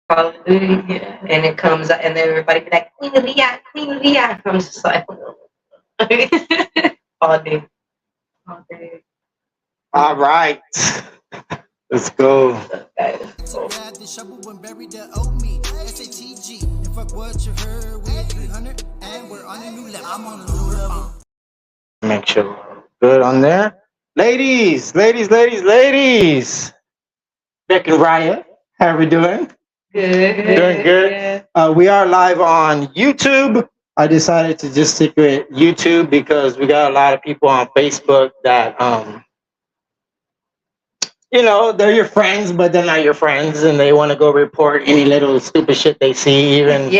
Call of Duty, yeah. And it comes out, and then everybody be like, Queen Leah, Queen Leah. I'm just like, all day, all day. All right. Let's go. Okay. To grab the shovel and bury the old me. SATG. And fuck what you heard. We're 300 and we're on a new level. I'm on a new level. Make sure we're good on there. Ladies. Beck and Raya, how are we doing? Good. Doing good. Yeah. We are live on YouTube. I decided to just stick with YouTube because we got a lot of people on Facebook that they're your friends, but they're not your friends, and they want to go report any little stupid shit they see, even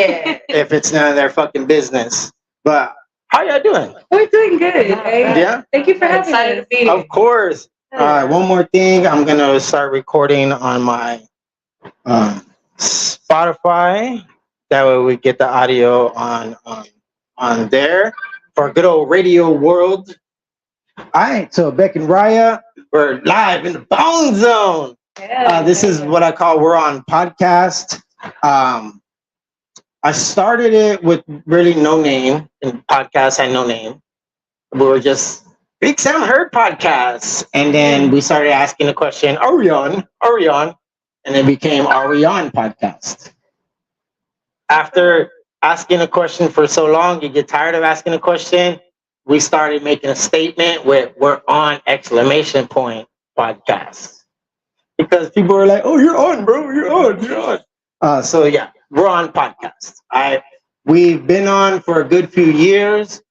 if it's none of their fucking business. But how y'all doing? We're doing good. Yeah. Thank you for having us. Of course. All right. One more thing. I'm gonna start recording on my Spotify. That way we get the audio on there for good old radio world. All right. So Beck and Raya, we're live in the Bone Zone. This is what I call we're on podcast. I started it with really no name, and podcast had no name. We were just Big Sam Heard podcasts, and then we started asking the question, "Are we on? And it became Are We On podcast. After asking a question for so long, you get tired of asking a question. We started making a statement with "We're on!" exclamation point podcast, because people were like, "Oh, you're on, bro! You're on!" So yeah, we're on podcast. We've been on for a good few years.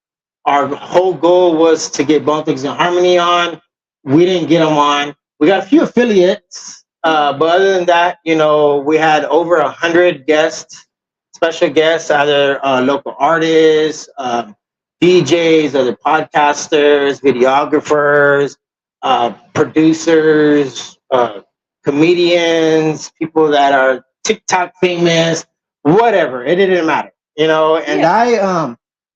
Our whole goal was to get Bone Thugs and Harmony on. We didn't get them on. We got a few affiliates, but other than that, we had over 100 guests, special guests, either local artists, DJs, other podcasters, videographers, producers, comedians, people that are TikTok famous, whatever. It didn't matter, And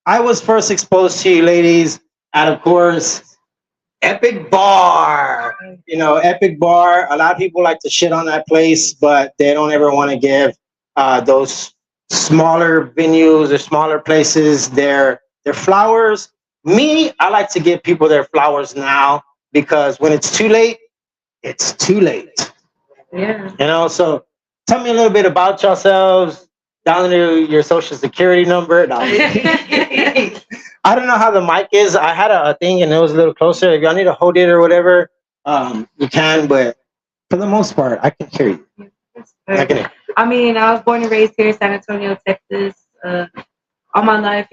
I was first exposed to you ladies at, of course, Epic Bar. Epic Bar. A lot of people like to shit on that place, but they don't ever want to give those smaller venues or smaller places their flowers. Me, I like to give people their flowers now, because when it's too late, it's too late. Yeah. So tell me a little bit about yourselves. Down to your social security number. No. I don't know how the mic is. I had a thing and it was a little closer. If y'all need to hold it or whatever, you can. But for the most part, I can hear you. I mean, I was born and raised here in San Antonio, Texas. All my life,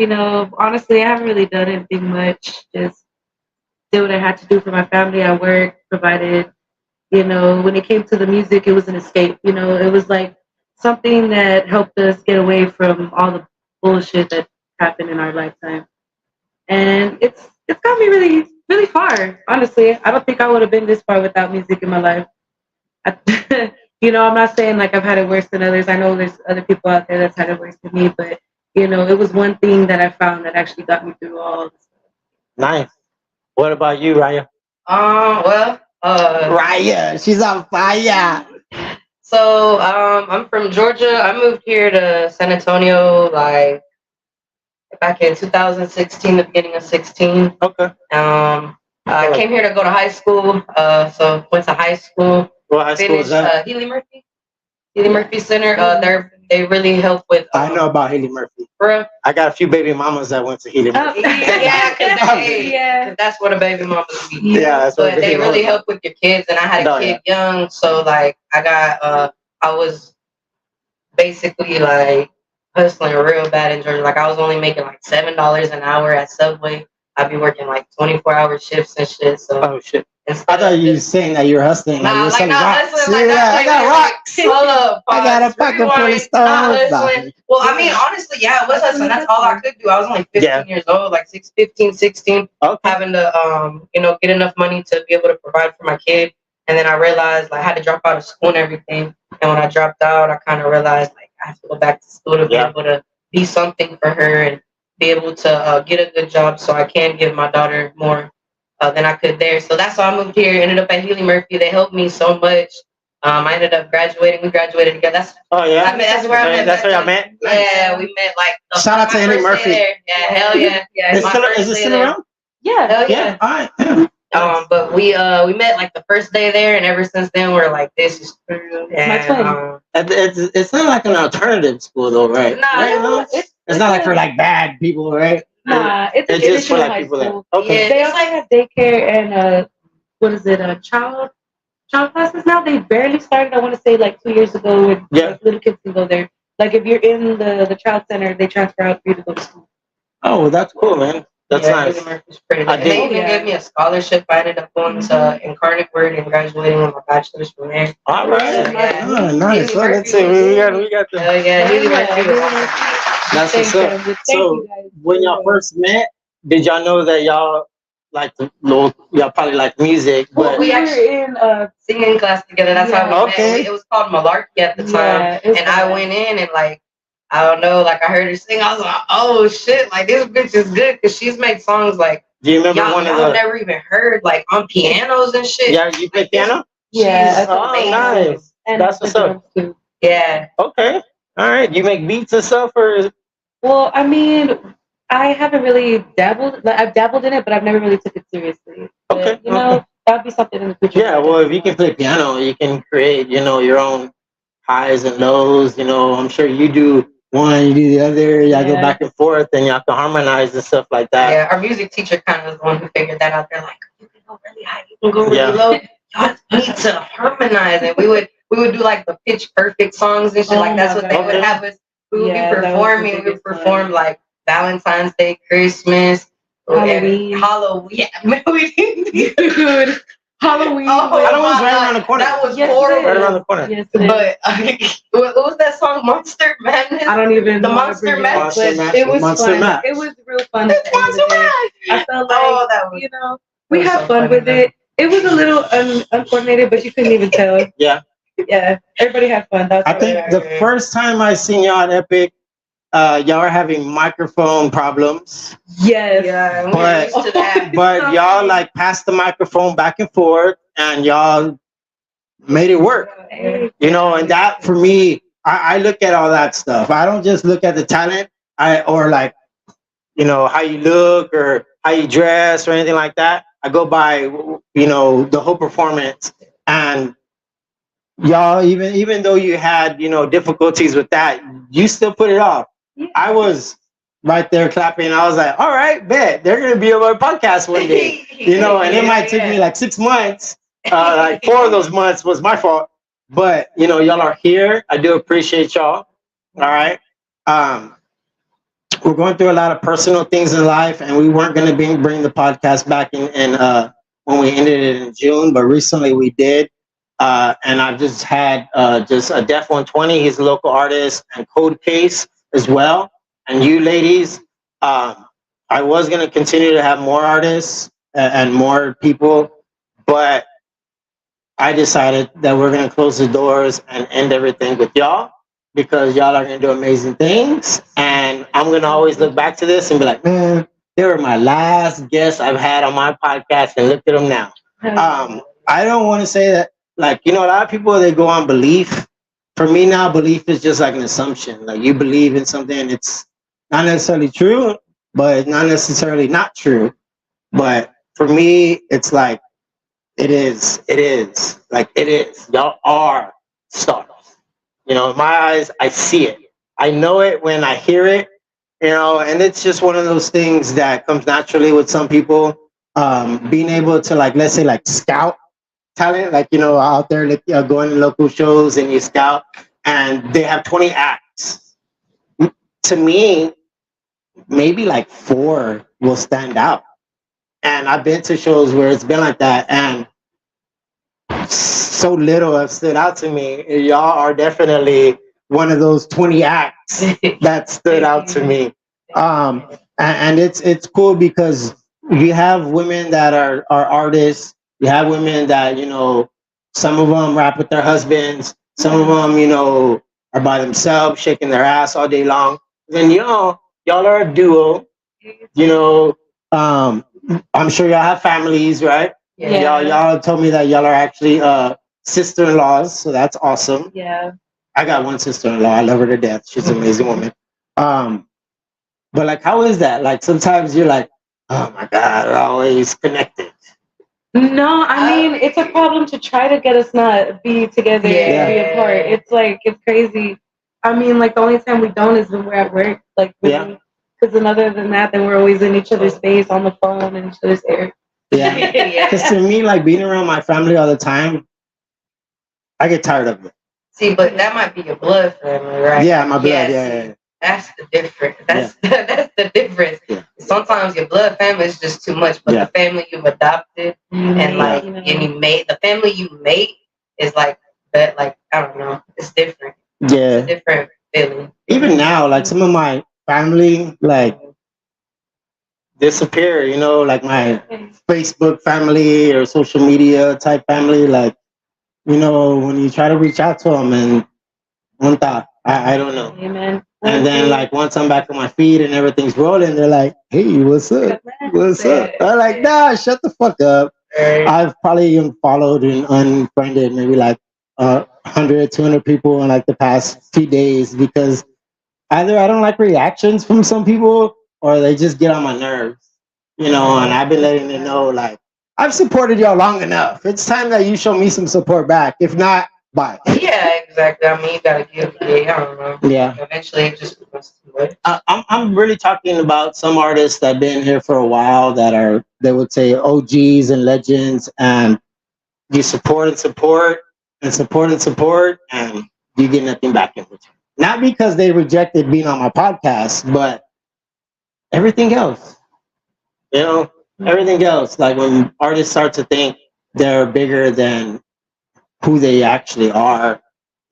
honestly, I haven't really done anything much. Just did what I had to do for my family. I worked, provided. When it came to the music, it was an escape. It was like something that helped us get away from all the bullshit that happened in our lifetime. And it's got me really, really far. Honestly, I don't think I would have been this far without music in my life. I'm not saying like I've had it worse than others. I know there's other people out there that's had it worse than me, but it was one thing that I found that actually got me through all this stuff. Nice. What about you, Raya? Raya, she's on fire. So I'm from Georgia. I moved here to San Antonio back in 2016, the beginning of 16. Okay. I came here to go to high school. So went to high school. What high school is that? Healy Murphy Center. They really help with. I know about Healy Murphy. For real? I got a few baby mamas that went to Healy Murphy. Cause that's what a baby mama be. Yeah, that's what. But they really help with your kids, and I had a kid young, so I was basically hustling real bad in Georgia. I was only making $7 an hour at Subway. I'd be working 24-hour shifts and shit. So oh shit. I thought you were saying that you were hustling. Nah, like rocks. I got rocks. Hold up. I got a pocket full of stones. Well, I mean, honestly, yeah, it was hustling. That's all I could do. I was only 15 years old, 15, 16, having to, get enough money to be able to provide for my kid. And then I realized I had to drop out of school and everything. And when I dropped out, I kind of realized I have to go back to school to be able to be something for her and be able to get a good job so I can give my daughter more than I could there. So that's why I moved here. Ended up at Healy Murphy. They helped me so much. I ended up graduating. We graduated together. Oh yeah. That's where I met. That's where I met. Yeah, we met like. Shout out to my Eddie first day Murphy. there. Yeah, hell yeah. Yeah. Is it day still there. around? Yeah. Hell Yeah. yeah. All right. Yeah. But we met like the first day there, and ever since then we're like, this is true. My twin. It's not like an alternative school though, right? Nah, Right, no? It's not like for like bad people, right? Nah, it's It's just for traditional like high people that school. okay. They also have daycare and what is it? Child classes now. They barely started. I want to say like 2 years ago, and like, little kids can go there. Like if you're in the child center, they transfer out for you to go to school. Oh, well, that's cool, man. That's nice. Pretty good. They even gave me a scholarship. I ended up going to Incarnate Word and graduating with my bachelor's from there. All right. Yeah. Oh, nice. Eddie So let's Murphy see. We got the. Hell yeah, Eddie Murphy was awesome. That's what's up. Thank So you guys. when y'all first met, did y'all know that y'all like y'all probably like music, Well, but we were actually- in Singing class together. That's how we Okay. met. It was called Malarkey at the time. Yeah, it was And I fun. went in and like, I don't know, like I heard her sing. I was like, oh shit, like this bitch is good because she's made songs like do you remember y'all, one of y'all the? never even heard like on pianos and shit. Yeah, you play piano. Yeah, She's Oh, amazing. nice. and That's the what's up. drums, too. Yeah. Okay. All right. You make beats and stuff, or Well, I mean, I haven't really dabbled. Like, I've dabbled in it, but I've never really took it seriously. But, Okay, you know, that would be something in the future. yeah. Well, if you can play piano, you can create, your own highs and lows. I'm sure you do one, you do the other. Y'all go Yeah. back and forth, and y'all can harmonize and stuff like that. Yeah. Our music teacher kind of was the one who figured that out. They're like, you can go really high, you can go really Yeah. low. Y'all need to harmonize. And we would do like the pitch perfect songs and shit. Oh like that's my what they would God. have us. We would Yeah, be that was the performing. We would biggest perform one. like Valentine's Day, Christmas, Halloween. and Halloween. Yeah, we didn't. Dude, Halloween. Oh, Halloween's my right God. around the corner. That was Yes, it horrible. Right around the corner. Yes, it is. But what was that song? Monster Madness. I don't even The know how to Monster bring it Mash. up, Monster but Mash. it was Monster fun. Mash. It was real fun. At It's the end of the Monster day. Mash. I felt like, Oh, that was. we that was had so fun funny, with man. it. It was a little uncoordinated, but you couldn't even tell. Yeah. Yeah, everybody had fun. That's I think the first time I seen y'all at Epic, y'all are having microphone problems, yes. Yeah, we But- were used to that. but y'all like passed the microphone back and forth, and y'all made it work. And that for me, I look at all that stuff. I don't just look at the talent, or like, how you look or how you dress or anything like that. I go by, the whole performance. And y'all, even though you had, difficulties with that, you still put it off. Yeah. I was right there clapping. I was like, all right, bet they're going to be on my podcast one day, and it might take me like 6 months. Like 4 of those months was my fault. But, y'all are here. I do appreciate y'all. All right. We're going through a lot of personal things in life, and we weren't going to bring the podcast back in when we ended it in June, but recently we did. And I've just had just a Def 120. He's a local artist, and Code Case as well. And you ladies, I was going to continue to have more artists and more people, but I decided that we're going to close the doors and end everything with y'all, because y'all are going to do amazing things. And I'm going to always look back to this and be like, man, they were my last guests I've had on my podcast, and look at them now. I don't want to say that, like, a lot of people, they go on belief. For me now, belief is just like an assumption. Like, you believe in something, it's not necessarily true, but not necessarily not true. But for me, it's like, it is. Like, it is. Y'all are stars. In my eyes, I see it. I know it when I hear it, and it's just one of those things that comes naturally with some people. Being able to, like, let's say, like, scout talent, like, out there, like, going to local shows and you scout, and they have 20 acts. To me, maybe like 4 will stand out. And I've been to shows where it's been like that, and so little have stood out to me. Y'all are definitely one of those 20 acts that stood out to me. And it's cool because you have women that are artists. You have women that, some of them rap with their husbands. Some of them, are by themselves, shaking their ass all day long. Then y'all are a duo. I'm sure y'all have families, right? Yeah. Y'all told me that y'all are actually sister-in-laws, so that's awesome. Yeah. I got one sister-in-law. I love her to death. She's an amazing woman. But like, how is that? Like, sometimes you're like, oh my God, we're always connected. No, I mean it's a problem to try to get us not be together and be apart. It's like it's crazy. I mean, like the only time we don't is when we're at work. Like, Yeah. because then other than that, then we're always in each other's face on the phone and each other's ear. Yeah. Because to me, like being around my family all the time, I get tired of it. See, but that might be your blood family, right? Yeah, my blood. Yeah, Yeah. see, that's the difference. That's that's the difference. Yeah. Sometimes your blood family is just too much, but the family you've adopted and like and you made the family you made is like that. Like I don't know, it's different. Yeah. It's a different feeling. Even now, like some of my family, like disappear. You know, like my Facebook family or social media type family. Like, you know, when you try to reach out to them and one thought, I don't know. Amen. And then like once I'm back on my feet and everything's rolling, they're like, "Hey, what's up? What's up?" I'm like, "Nah, shut the fuck up." I've probably unfollowed and unfriended maybe like 100, 200 people in like the past few days because either I don't like reactions from some people or they just get on my nerves, you know. And I've been letting them know like I've supported y'all long enough. It's time that you show me some support back. If not, bye. Yeah, exactly. I mean, you gotta give. Yeah, I don't know. Yeah. Eventually, it just becomes too much. I'm really talking about some artists that have been here for a while that are, they would say, OGs and legends, and you support and support and support and support, and you get nothing back in return. Not because they rejected being on my podcast, but everything else. You know, everything else. Like when artists start to think they're bigger than who they actually are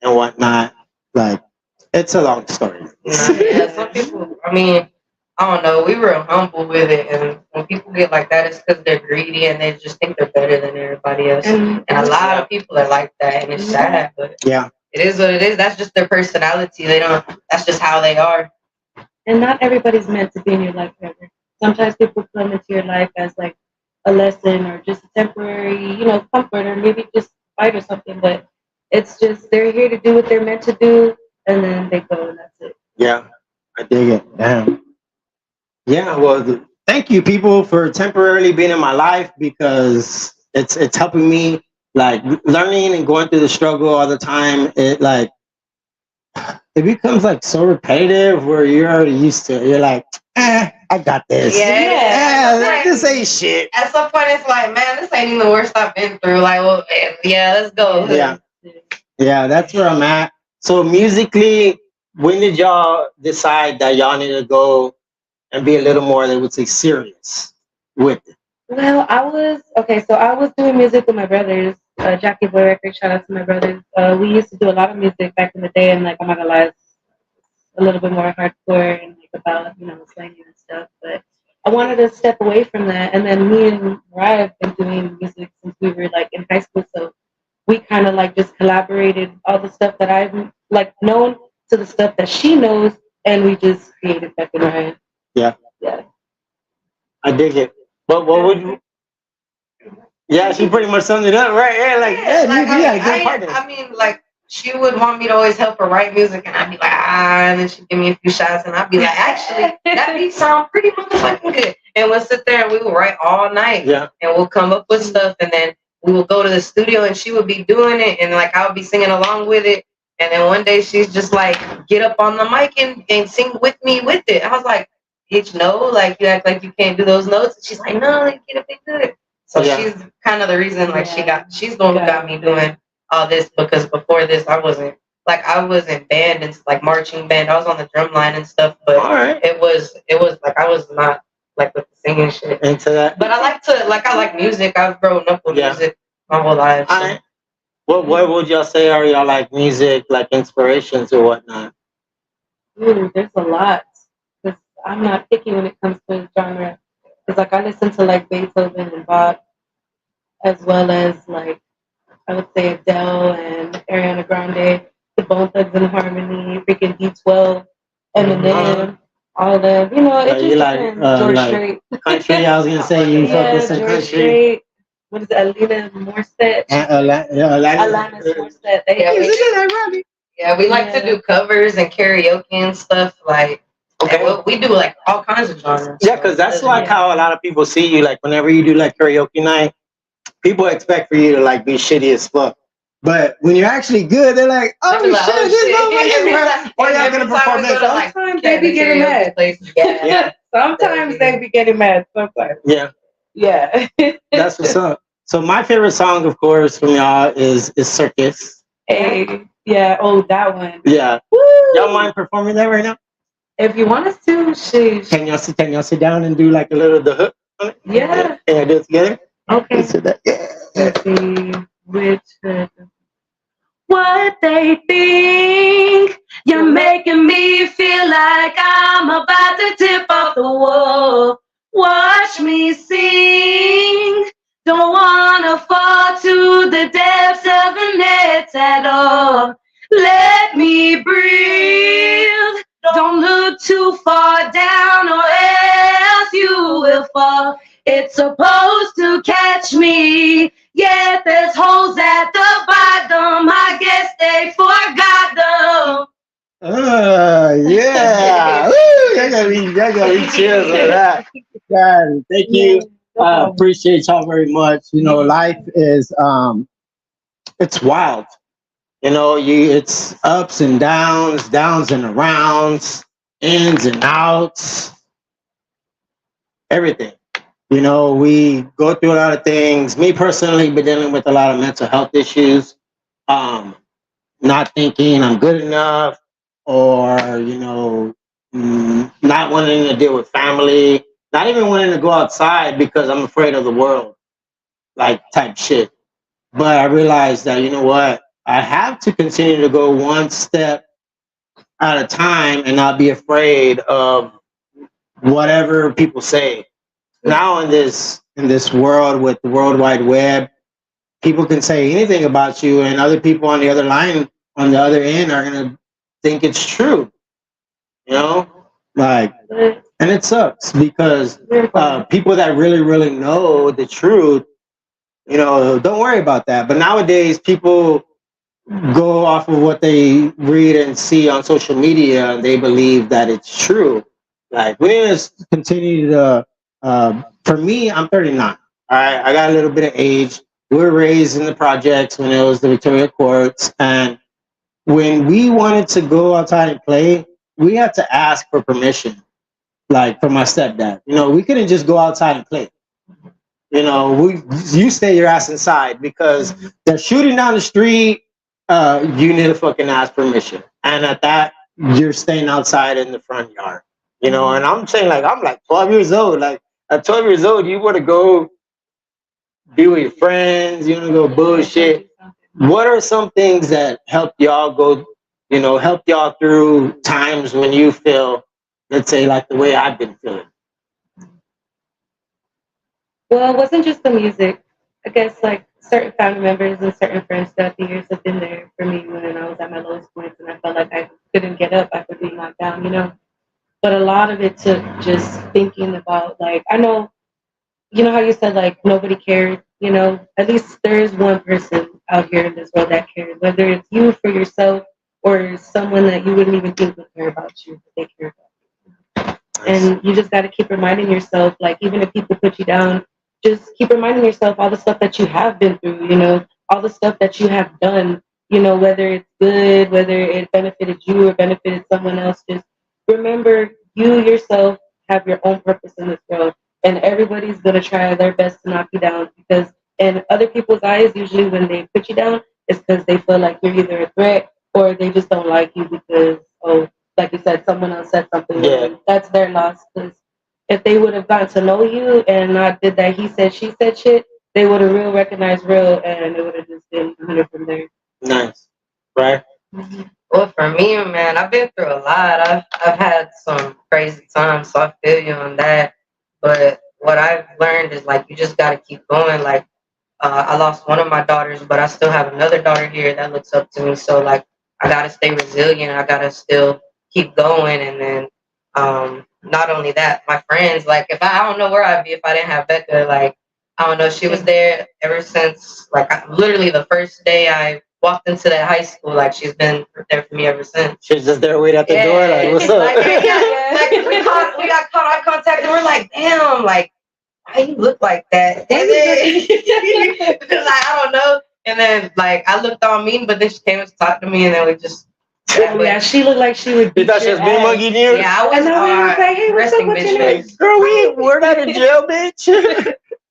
and whatnot, like, it's a long story. Yeah, some people, I mean, I don't know, we were humble with it, and when people get like that, it's because they're greedy and they just think they're better than everybody else. And a lot of people are like that, and it's sad, but Yeah. it is what it is. That's just their personality. They don't, that's just how they are. And not everybody's meant to be in your life forever. Sometimes people come into your life as like a lesson or just a temporary, you know, comfort or maybe just fight or something. But it's just they're here to do what they're meant to do, and then they go, and that's it. Yeah, I dig it. Damn. Yeah, well, thank you, people, for temporarily being in my life because it's helping me, like, learning and going through the struggle all the time. It becomes like so repetitive where you're already used to it. You're like, I got this. Yeah. This ain't shit. At some point, it's like, man, this ain't even the worst I've been through. Like, well, yeah, let's go. Yeah, that's where I'm at. So musically, when did y'all decide that y'all need to go and be a little more, they would say, serious with it? Well, I was doing music with my brothers, Jackie Boy Records. Shout out to my brothers. We used to do a lot of music back in the day, and like I'm not gonna lie, it's a little bit more hardcore and like about, you know, slanging and stuff. But I wanted to step away from that, and then me and Mariah have been doing music since we were like in high school, so we kind of like just collaborated all the stuff that I've like known to the stuff that she knows, and we just created Beck and Mariah. Yeah. Yeah. I dig it. But what would you? Yeah, she pretty much summed it up, right? Yeah, like, good partner. I mean, like, she would want me to always help her write music, and I'd be like, and then she'd give me a few shots, and I'd be like, actually, that beat sound pretty motherfucking good. And we'll sit there and we will write all night. Yeah. And we'll come up with stuff, and then we will go to the studio, and she would be doing it, and like I would be singing along with it. And then one day she's just like, get up on the mic and sing with me with it. I was like, bitch, no, like you act like you can't do those notes. And she's like, no, like, get up and do it. So she's kind of the reason, like she's the one who got me doing all this, because before this I was in band and like marching band. I was on the drum line and stuff, but it was like I was not like with the singing shit into that. But I like music. I've grown up with music my whole life. So. What would y'all say are y'all like music, like inspirations or whatnot? Ooh, there's a lot. Cause I'm not picky when it comes to genre. Cause like I listen to like Beethoven and Bach, as well as like I would say Adele and Ariana Grande, the Bone Thugs and Harmony, freaking D12, Eminem, all that. You know, it just you depends. George like Strait. Country. I was gonna say you fuck with some George country. Strait. what is it, Alina Morissette? Alanis Alanis Morissette. They, Yeah, we, Isn't that ironic? yeah, we like to do covers and karaoke and stuff. Like, Okay. and we do like all kinds of genres. Yeah, because that's like how a lot of people see you. Like whenever you do like karaoke night, people expect for you to like be shitty as fuck. But when you're actually good, they're like, "Oh They'll be like, shit, "Oh, this shit." motherfucker!" Or y'all gonna perform this? Sometimes they be getting mad. Yeah. Yeah, Sometimes they be getting mad. Sometimes. yeah, Yeah. that's what's up. So my favorite song, of course, from y'all is Circus. Hey, yeah. Oh, that one. Yeah, Woo! y'all mind performing that right now? If you want us to, sheesh. Can y'all sit down and do like a little the hook on it? Yeah. Can y'all do it together? Okay. Let's do that. Yeah. Let's see. Which hook? What they think, you're making me feel like I'm about to tip off the wall. Watch me sing. Don't wanna fall to the depths of the net at all. Let me breathe. Don't look too far down or else you will fall. It's supposed to catch me. Yet there's holes at the bottom. I guess they forgot them. Yeah. Woo, y'all gotta be cheers for that. God, thank you. Appreciate y'all very much. You know, life is it's wild. You know, it's ups and downs, downs and arounds, ins and outs, everything. You know, we go through a lot of things. Me personally, been dealing with a lot of mental health issues. Not thinking I'm good enough, or not wanting to deal with family, not even wanting to go outside because I'm afraid of the world, like type shit. But I realized that, you know what, I have to continue to go one step at a time and not be afraid of whatever people say. Now in this world with the World Wide Web, people can say anything about you, and other people on the other line, on the other end, are gonna think it's true. You know, like, and it sucks because people that really, really know the truth, you know, don't worry about that. But nowadays, people go off of what they read and see on social media, and they believe that it's true. Like, we need to continue to. For me, I'm 39. All right, I got a little bit of age. We were raised in the projects when it was the Victoria Courts, and when we wanted to go outside and play, we had to ask for permission. Like from my stepdad, you know, we couldn't just go outside and play. You know, you stay your ass inside because they're shooting down the street. You need to fucking ask permission, and at that, you're staying outside in the front yard. You know, and I'm saying, like, I'm like 12 years old. Like at 12 years old, you want to go be with your friends, you want to go bullshit. What are some things that help y'all go, help y'all through times when you feel, let's say, like the way I've been feeling? Well, it wasn't just the music. I guess like certain family members and certain friends throughout the years have been there for me when I was at my lowest points and I felt like I couldn't get up, I could be knocked down, But a lot of it took just thinking about, like, I know, how you said, like, nobody cared, at least there is one person out here in this world that cares, whether it's you for yourself or someone that you wouldn't even think would care about you, but they care about you. And you just got to keep reminding yourself, like, even if people put you down, just keep reminding yourself all the stuff that you have been through, all the stuff that you have done, whether it's good, whether it benefited you or benefited someone else. Just remember, you yourself have your own purpose in this world, and everybody's going to try their best to knock you down because in other people's eyes, usually when they put you down, it's because they feel like you're either a threat or they just don't like you because, like you said, someone else said something. Yeah. That's their loss. Because if they would have gotten to know you and not did that he said, she said shit, they would have real recognized real, and it would have just been 100 from there. Nice. Right? Mm-hmm. Well, for me, man, I've been through a lot. I've had some crazy times, so I feel you on that. But what I've learned is, like, you just got to keep going. Like, I lost one of my daughters, but I still have another daughter here that looks up to me. So, like, I got to stay resilient. I got to still keep going. And then not only that, my friends, like, I don't know where I'd be if I didn't have Becca. Like, I don't know. She was there ever since, like, literally the first day I walked into that high school. Like, she's been there for me ever since. She's just there waiting at the door, like, what's up? Like, like we got caught eye contact, and we're like, damn, like, why you look like that? And then, like, I don't know. And then, like, I looked all mean, but then she came and talked to me, and then we just. Yeah, she looked like she would. You thought she was being mugging you? Yeah, I was. And then we was like, hey, what's up, what's your name? Girl, we're not in jail, bitch.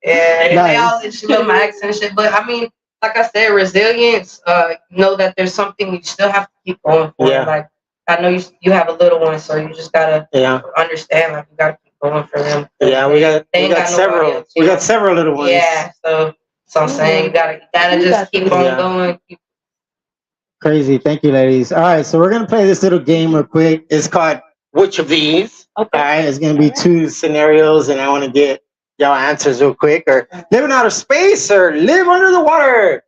Yeah, and they all Nice. she love my accent and shit. But I mean, like I said, resilience. Know that there's something you still have to keep going for. Yeah. Like I know you have a little one, so you just gotta understand. Like you gotta keep going for them. Yeah, we got nobody several. else, We you got know? several little ones. Yeah, so I'm saying you gotta just keep on going. Crazy. Thank you, ladies. All right, so we're gonna play this little game real quick. It's called Which of These? Okay. All right, it's gonna be 2 scenarios, and I want to get y'all answers real quick. Or live in outer space, or live under the water.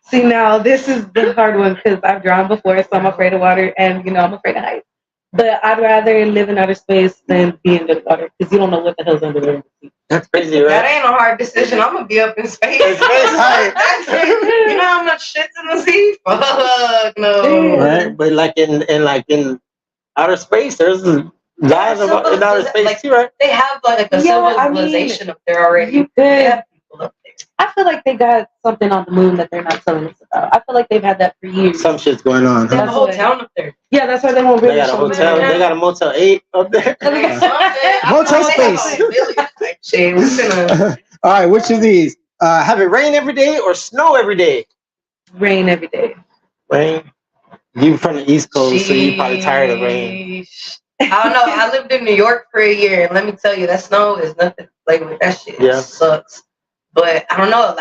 See, now this is the hard one because I've drowned before, so I'm afraid of water, and I'm afraid of heights. But I'd rather live in outer space than be under the water because you don't know what the hell's under there. That's crazy, right? That ain't a hard decision. I'm gonna be up in space. In space, right. You know how much shit's in the sea? Fuck no. Right, but like in outer space, there's guys in outer space like, too, right? They have like a civilization up there already. You They could. have people up there. I feel like they got something on the moon that they're not telling us about. I feel like they've had that for years. Some shit's going on. They have a Huh? whole town up there. Yeah, that's why they won't They really got a show hotel. it. They got a Motel 8 up there. Motel space. Shit, we're gonna All right, which of these? Have it rain every day or snow every day? Rain every day. Rain. You from the East Coast, so you're probably tired of rain. I don't know. I lived in New York for a year, and let me tell you, that snow is nothing to play with. That shit sucks. But I don't know.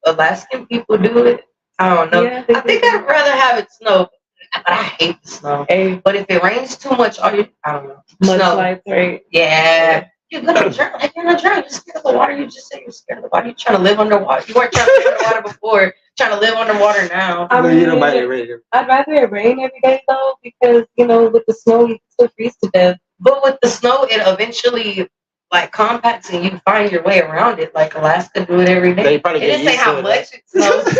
Alaskan people do it. I don't know. Yeah, I think I'd rather have it snow. But I hate the snow. Hey, But if it rains too much, I don't know. mudslides, right? Yeah. You're gonna drown. Like you're not drowning. You're scared of the water. You just said you're scared of the water. You're trying to live underwater. You weren't trying to live underwater before. Trying to live underwater now. I No, mean, you don't buy it rain. I'd rather it rain every day though, because with the snow you can still freeze to death. But with the snow, it eventually like compacts and you find your way around it. Like Alaska do it every day. They probably It get didn't say used how to it, much it snows.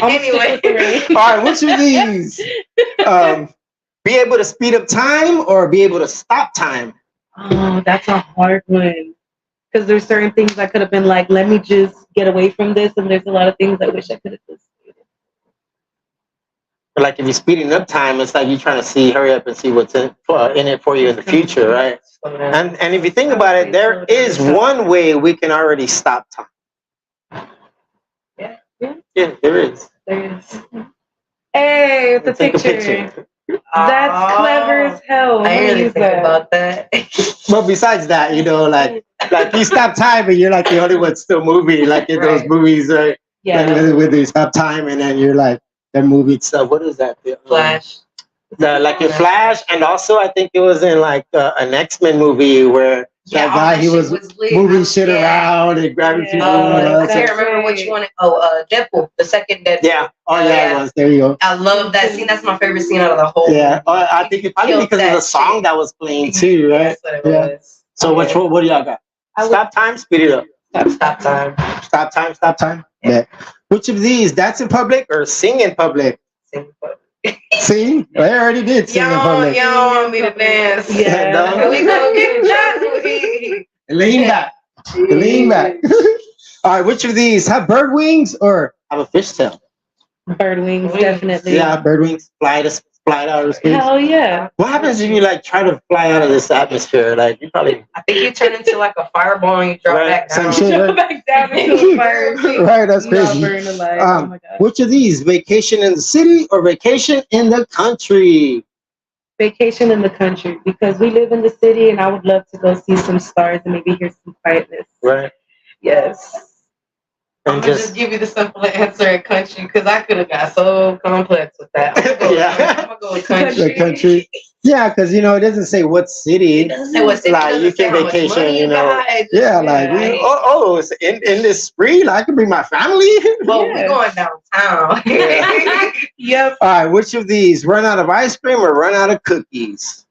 Anyway. All right, which of these? Be able to speed up time or be able to stop time? Oh, that's a hard one. Because there's certain things I could have been like, let me just get away from this, and there's a lot of things I wish I could have just. Like if you're speeding up time, it's like you're trying to hurry up and see what's in it for you in the future, right? And if you think about it, there is one way we can already stop time. Yeah, there is. there is. Hey, it's a Take picture. That's clever as hell. I didn't really Use think that. about that. But besides that, like you stop time and you're like the only one still moving, like in those Right. movies, right? Yeah. Like, with you stop time and then you're like that movie itself. What is that? Flash. Like in Flash, and also I think it was in like an X-Men movie where that guy he was moving shit around and grabbing people. I can't remember which one. Deadpool, the second Deadpool. Yeah. Oh yeah, it was. There you go. I love that scene. That's my favorite scene out of the whole. Yeah. I think it probably because of the song that was playing too, right? That's what it Yeah. was. So what do y'all got? Stop time, speed it up. Stop time. Stop time, stop time. Yeah. Which of these? Dance in public or sing in public? Sing? I already did sing in public. Y'all want me to dance? Yeah. No. We gonna get it. Lean back. Lean back. All right, which of these? Have bird wings or have a fishtail? Bird wings, Wings. definitely. Yeah, bird wings. Fly out of space. Hell yeah. What happens if you like try to fly out of this atmosphere? Like you probably I think you turn into like a fireball and you drop Right, back some down. shit. Go back down into the fire. right. That's Not crazy. burn alive. Oh my god. Which of these? Vacation in the city or vacation in the country? Vacation in the country, because we live in the city and I would love to go see some stars and maybe hear some quietness. Right. Yes. I'm And gonna just give you the simple answer in country because I could have got so complex with that. I'm gonna go with country. the country. Yeah, because it doesn't say what city. It doesn't say what city. Like, you doesn't say can how much vacation, money you know. got. It's Yeah, just- like right? it's in this spree, like, I can bring my family. Well, Yeah. we're going downtown. Yeah. Yep. All right, which of these? Run out of ice cream or run out of cookies?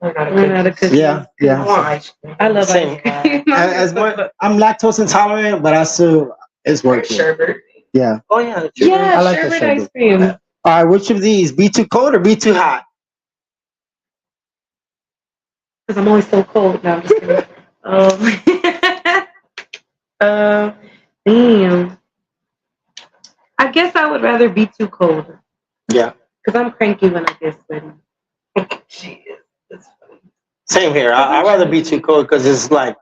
Run out of cookies. Yeah, I yeah. want ice cream. I love Same. ice cream. As much, I'm lactose intolerant, but I still it's Or working. sherbet. Yeah. Oh yeah, Yeah, I like the sherbet sherbet. ice cream. All right, which of these? Be too cold or be too hot? Because I'm always so cold. No, I'm just kidding. Damn. I guess I would rather be too cold. Yeah. Because I'm cranky when I get sweaty. She is. That's funny. Same here. I'd rather be too cold because it's like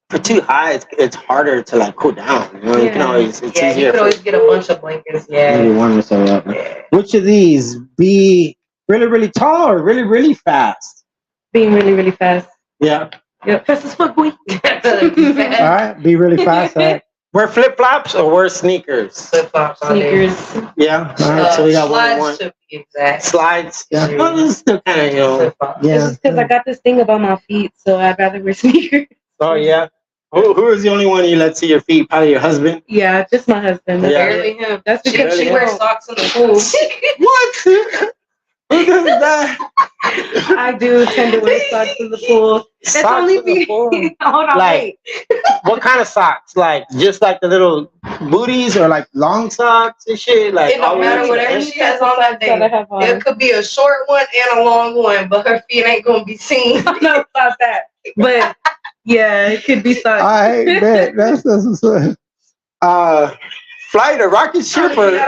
for too hot, it's harder to like cool down. You know, you can Yeah. always it's Yeah, you easier could always get a bunch of blankets. maybe Yeah. warm yourself up. Yeah. Which of these? Be really, really tall or really, really fast? Being really, really fast. Yeah. Yep. Fast as fuck, boy. All right. Be really fast. All right. Wear flip flops or wear sneakers? Flip-flops on there. Sneakers. Yeah. All right. So we got one and Slides one. to be exact. Slides. Yeah. Yeah. Well, this is still kind of, you know. Flip-flops. It's Yeah. just because I got this thing about my feet, so I'd rather wear sneakers. Oh, yeah. Who is the only one you let see your feet? Probably your husband. Yeah, just my husband. That's Yeah. Barely it. him. That's She, because she she wears wears socks in the pool. What? Who does that? I do tend to wear socks in the pool. It's Socks only in the be pool? hold on, Like- wait. What kind of socks? Like just like the little booties or like long socks and shit? Like It don't all the way matter to the whatever end? she has on that That I day. have on. It could be a short one and a long one, but her feet ain't gonna be seen. I don't know about that, but yeah, it could be socks. I bet that's what's up. Flight or rocket ship or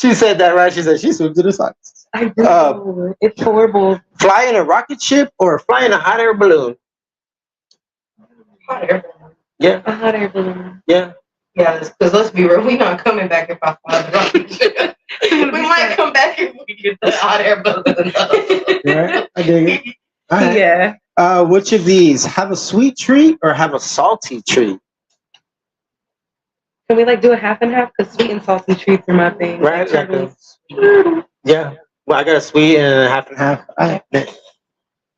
she said that right. She said she swims in the socks. I do. It's horrible. Fly in a rocket ship or fly in a hot air balloon? Yeah, A hot air balloon. yeah. Yeah, because let's be real, we not coming back if I fly the rocket ship. We might come back if we get the hot air balloon. Right? I dig it. All right. Yeah. Which of these? Have a sweet treat or have a salty treat? Can we like do a half and half? Because sweet and salty treats are my thing. Right, Like, like turtles. Yeah. Well, I got a sweet and a half and half. All right.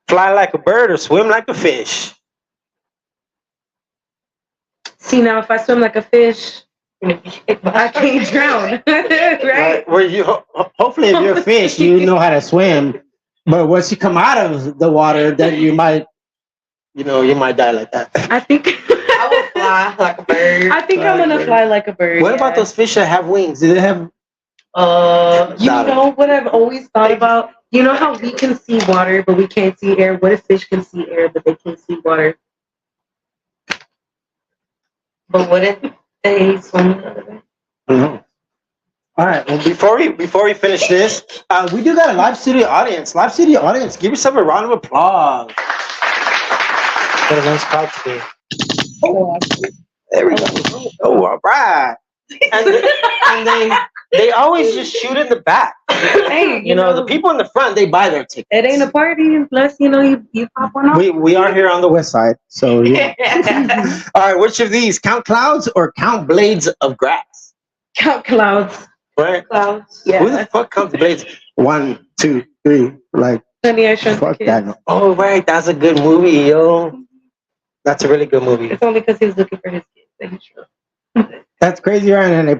Fly like a bird or swim like a fish? See, now if I swim like a fish, I can't drown. Right? Where you hopefully if you're a fish, you know how to swim. But once you come out of the water, then you might die like that. I think I will fly like a bird. I think I'm gonna fly like a bird. What about those fish that have wings? Do they have? You know what I've always thought about? You know how we can see water, but we can't see air? What if fish can see air, but they can't see water? But what if They swim the other way. No. All right. Well, before we finish this, we do got a live studio audience. Live studio audience, give yourself a round of applause. Got a nice crowd today. Oh, There we go. Oh, all right. And they always just shoot in the back. hey, You know, the people in the front, they buy their tickets. it ain't a party, and plus, you pop one off. We are here on the west side, so yeah. All right, which of these? Count clouds or count blades of grass? Count clouds. Right? Clouds. Who the Yeah. fuck counts blades? 1, 2, 3. Like, Honey, I Shrunk the fuck Kids. that. Oh, right. That's a good movie, yo. That's a really good movie. It's only because he was looking for his kids that he shrunk. That's crazy, right? And they,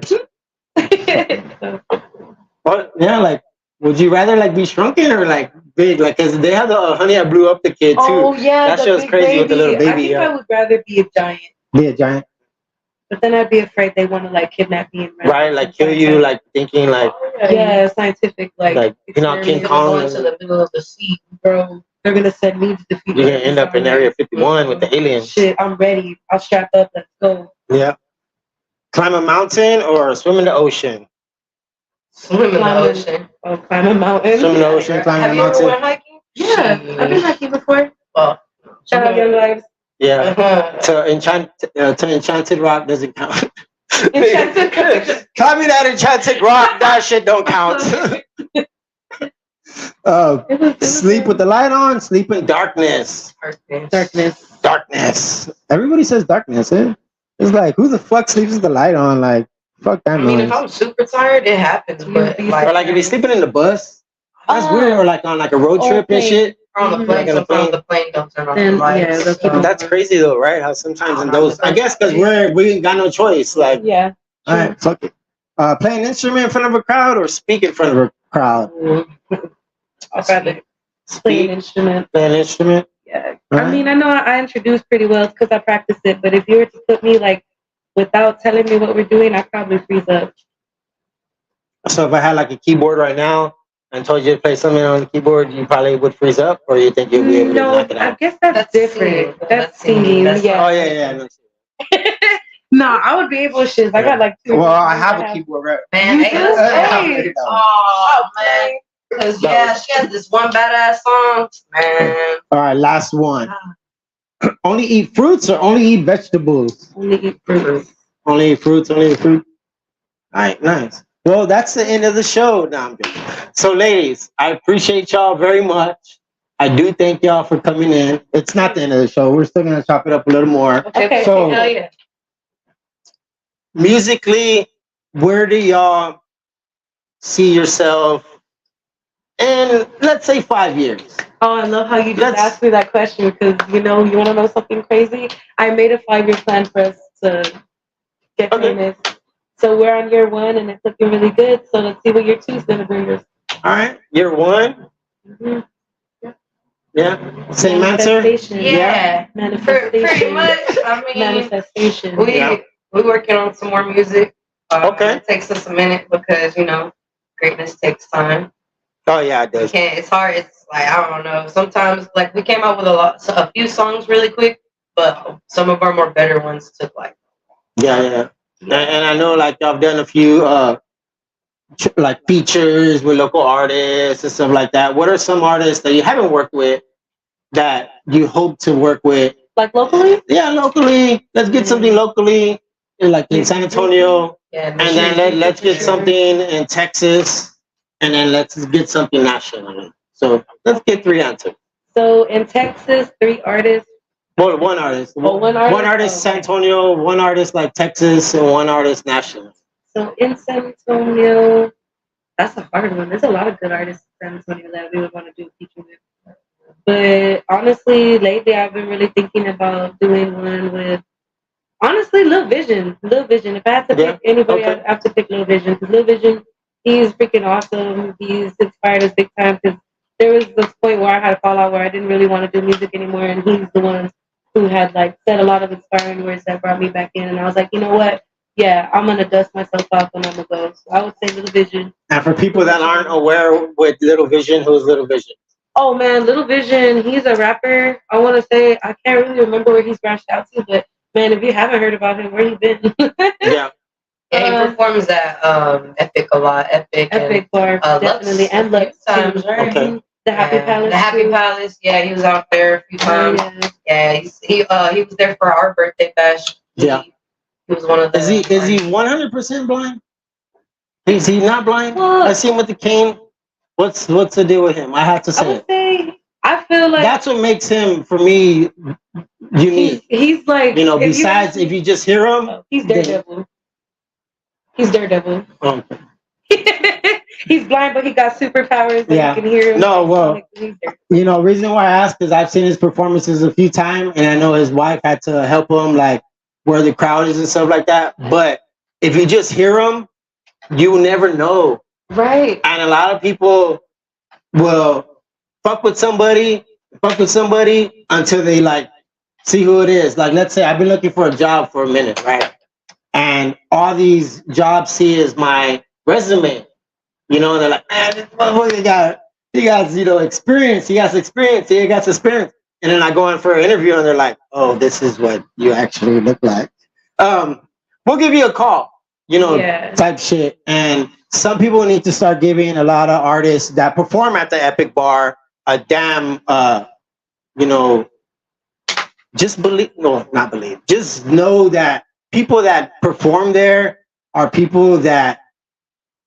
well, yeah, like, would you rather like be shrunken or like big? Like, cause they have the Honey, I Blew Up the Kid too. Oh yeah, That the show's big crazy with the little I baby, think yeah. I would rather be a giant, Be a giant, but then I'd be afraid they want to like kidnap me and run right? Like kill you, like thinking like yeah, scientific like you know, King experiment. Kong. Going to the middle of the sea. Bro, they're gonna send me to defeat. You're gonna end up in Area 51 with the aliens. Shit, I'm ready. I'll strap up. Let's go. Yeah. Climb a mountain or swim in the ocean? Swim in the Climb in- ocean. Oh, climb a mountain. Swim in the ocean, climb Have a you ever mountain. went hiking? Yeah, I've been hiking before. Oh. Shout out Young Lives. Yeah. Uh-huh. To Enchanted Rock doesn't count. Enchanted Rock. Climbing that Enchanted Rock, that shit don't count. It was Sleep with the light on, sleep in darkness. darkness. Darkness. Everybody says darkness, eh? It's like, who the fuck sleeps with the light on? Like, fuck that I mean, if noise. I'm super tired, it happens. But Or like Or like if you're sleeping in the bus, that's weird. Or like on like a road Oh, trip and okay. shit. on the Mhm. plane, Like on the sometimes plane. the plane don't turn on Then, the lights. yeah, they'll keep so- it That's crazy though, right? How sometimes in those, I guess because we ain't got no choice. Like, Yeah. all right, fuck it. Play an instrument in front of a crowd or speak in front of a crowd. I'd rather play an instrument. Play an instrument. Yeah. Right. I mean, I know I introduce pretty well because I practice it, but if you were to put me like without telling me what we're doing, I'd probably freeze up. So if I had like a keyboard right now and told you to play something on the keyboard, you probably would freeze up, or you think you'd be able to No, knock it I out? guess that's different. singing. That's singing. That's Yeah. Oh yeah. No, I would be able to shiz. I got like two. Well, I have a keyboard right. Man, You hey, do? hey. Hey. Oh, man. Because, yeah, she has this one badass song. Man. All right, last one. Only eat fruits or only eat vegetables? Only eat fruit. Only eat fruits, only eat fruit. All right, nice. Well, that's the end of the show. Now I'm good. So, ladies, I appreciate y'all very much. I do thank y'all for coming in. It's not the end of the show. We're still gonna chop it up a little more. Okay. So, Hell yeah. musically, where do y'all see yourself in, let's say, 5 years? Oh, I love how you just Let's- asked me that question because you want to know something crazy? I made a 5-year plan for us to get Okay. famous. So we're on year 1 and it's looking really good. So let's see what year 2 is going to bring us. All right, year 1. Mhm. Yeah, same answer. Manifestation. Yeah. Manifestation. Pretty much. I mean, Manifestation. we working on some more music. Okay. It takes us a minute because, greatness takes time. Oh yeah, it You does. can't, it's hard. It's like, I don't know. Sometimes, like, we came out with a few songs really quick, but some of our more better ones took, like, Yeah. And I know, like, I've done a few like features with local artists and stuff like that. What are some artists that you haven't worked with that you hope to work with? Like locally? Yeah, locally. Let's get something locally, like in San Antonio, yeah. and then let's get something in Texas, and then let's get something nationally. So let's get 3 answers. So in Texas, 3 artists. Well, one artist. Oh, one artist? One artist, Oh, San okay. Antonio. One artist like Texas, and one artist national. So in San Antonio, that's a hard one. There's a lot of good artists in San Antonio that we would want to do a feature with. But honestly, lately I've been really thinking about doing one with, honestly, Lil Vision. Lil Vision. If I had to pick anybody, okay. I'd have to pick Lil Vision. Because Lil Vision, he's freaking awesome. He's inspired us big time. Because there was this point where I had a fallout where I didn't really want to do music anymore. And he's the one who had like said a lot of inspiring words that brought me back in. And I was like, you know what? Yeah, I'm gonna dust myself off and I'm gonna go. So I would say Little Vision. And for people that aren't aware with Little Vision, who's Little Vision? Oh man, Little Vision, he's a rapper. I want to say I can't really remember where he's branched out to, but man, if you haven't heard about him, where he been? Yeah. Yeah, he performs at Epic a lot. Epic Bar, definitely, Lux and a few Lux times, too. right? Okay. The Happy Palace. The Happy too. Palace. Yeah, he was out there a few times. Yeah. Yeah, he was there for our birthday bash. Yeah. He was one of the. Is he 100% blind? Is he not blind? Well, I see him with the cane. What's the deal with him? I have to I say would it. say I feel like That's what makes him, for me, unique. he's like Besides if you just hear him. he's Daredevil. He's Daredevil. Okay. He's blind, but he got superpowers and Yeah. you can hear him. No, well, He's Daredevil. reason why I ask is I've seen his performances a few times, and I know his wife had to help him, like, where the crowd is and stuff like that. But if you just hear him, you never know. Right. And a lot of people will fuck with somebody until they, like, see who it is. Like, let's say I've been looking for a job for a minute, right? And all these jobs see is my resume. And they're like, man, this motherfucker he got experience. He got experience. And then I go in for an interview and they're like, oh, this is what you actually look like. We'll give you a call, type shit. And some people need to start giving a lot of artists that perform at the Epic Bar a damn, just know that people that perform there are people that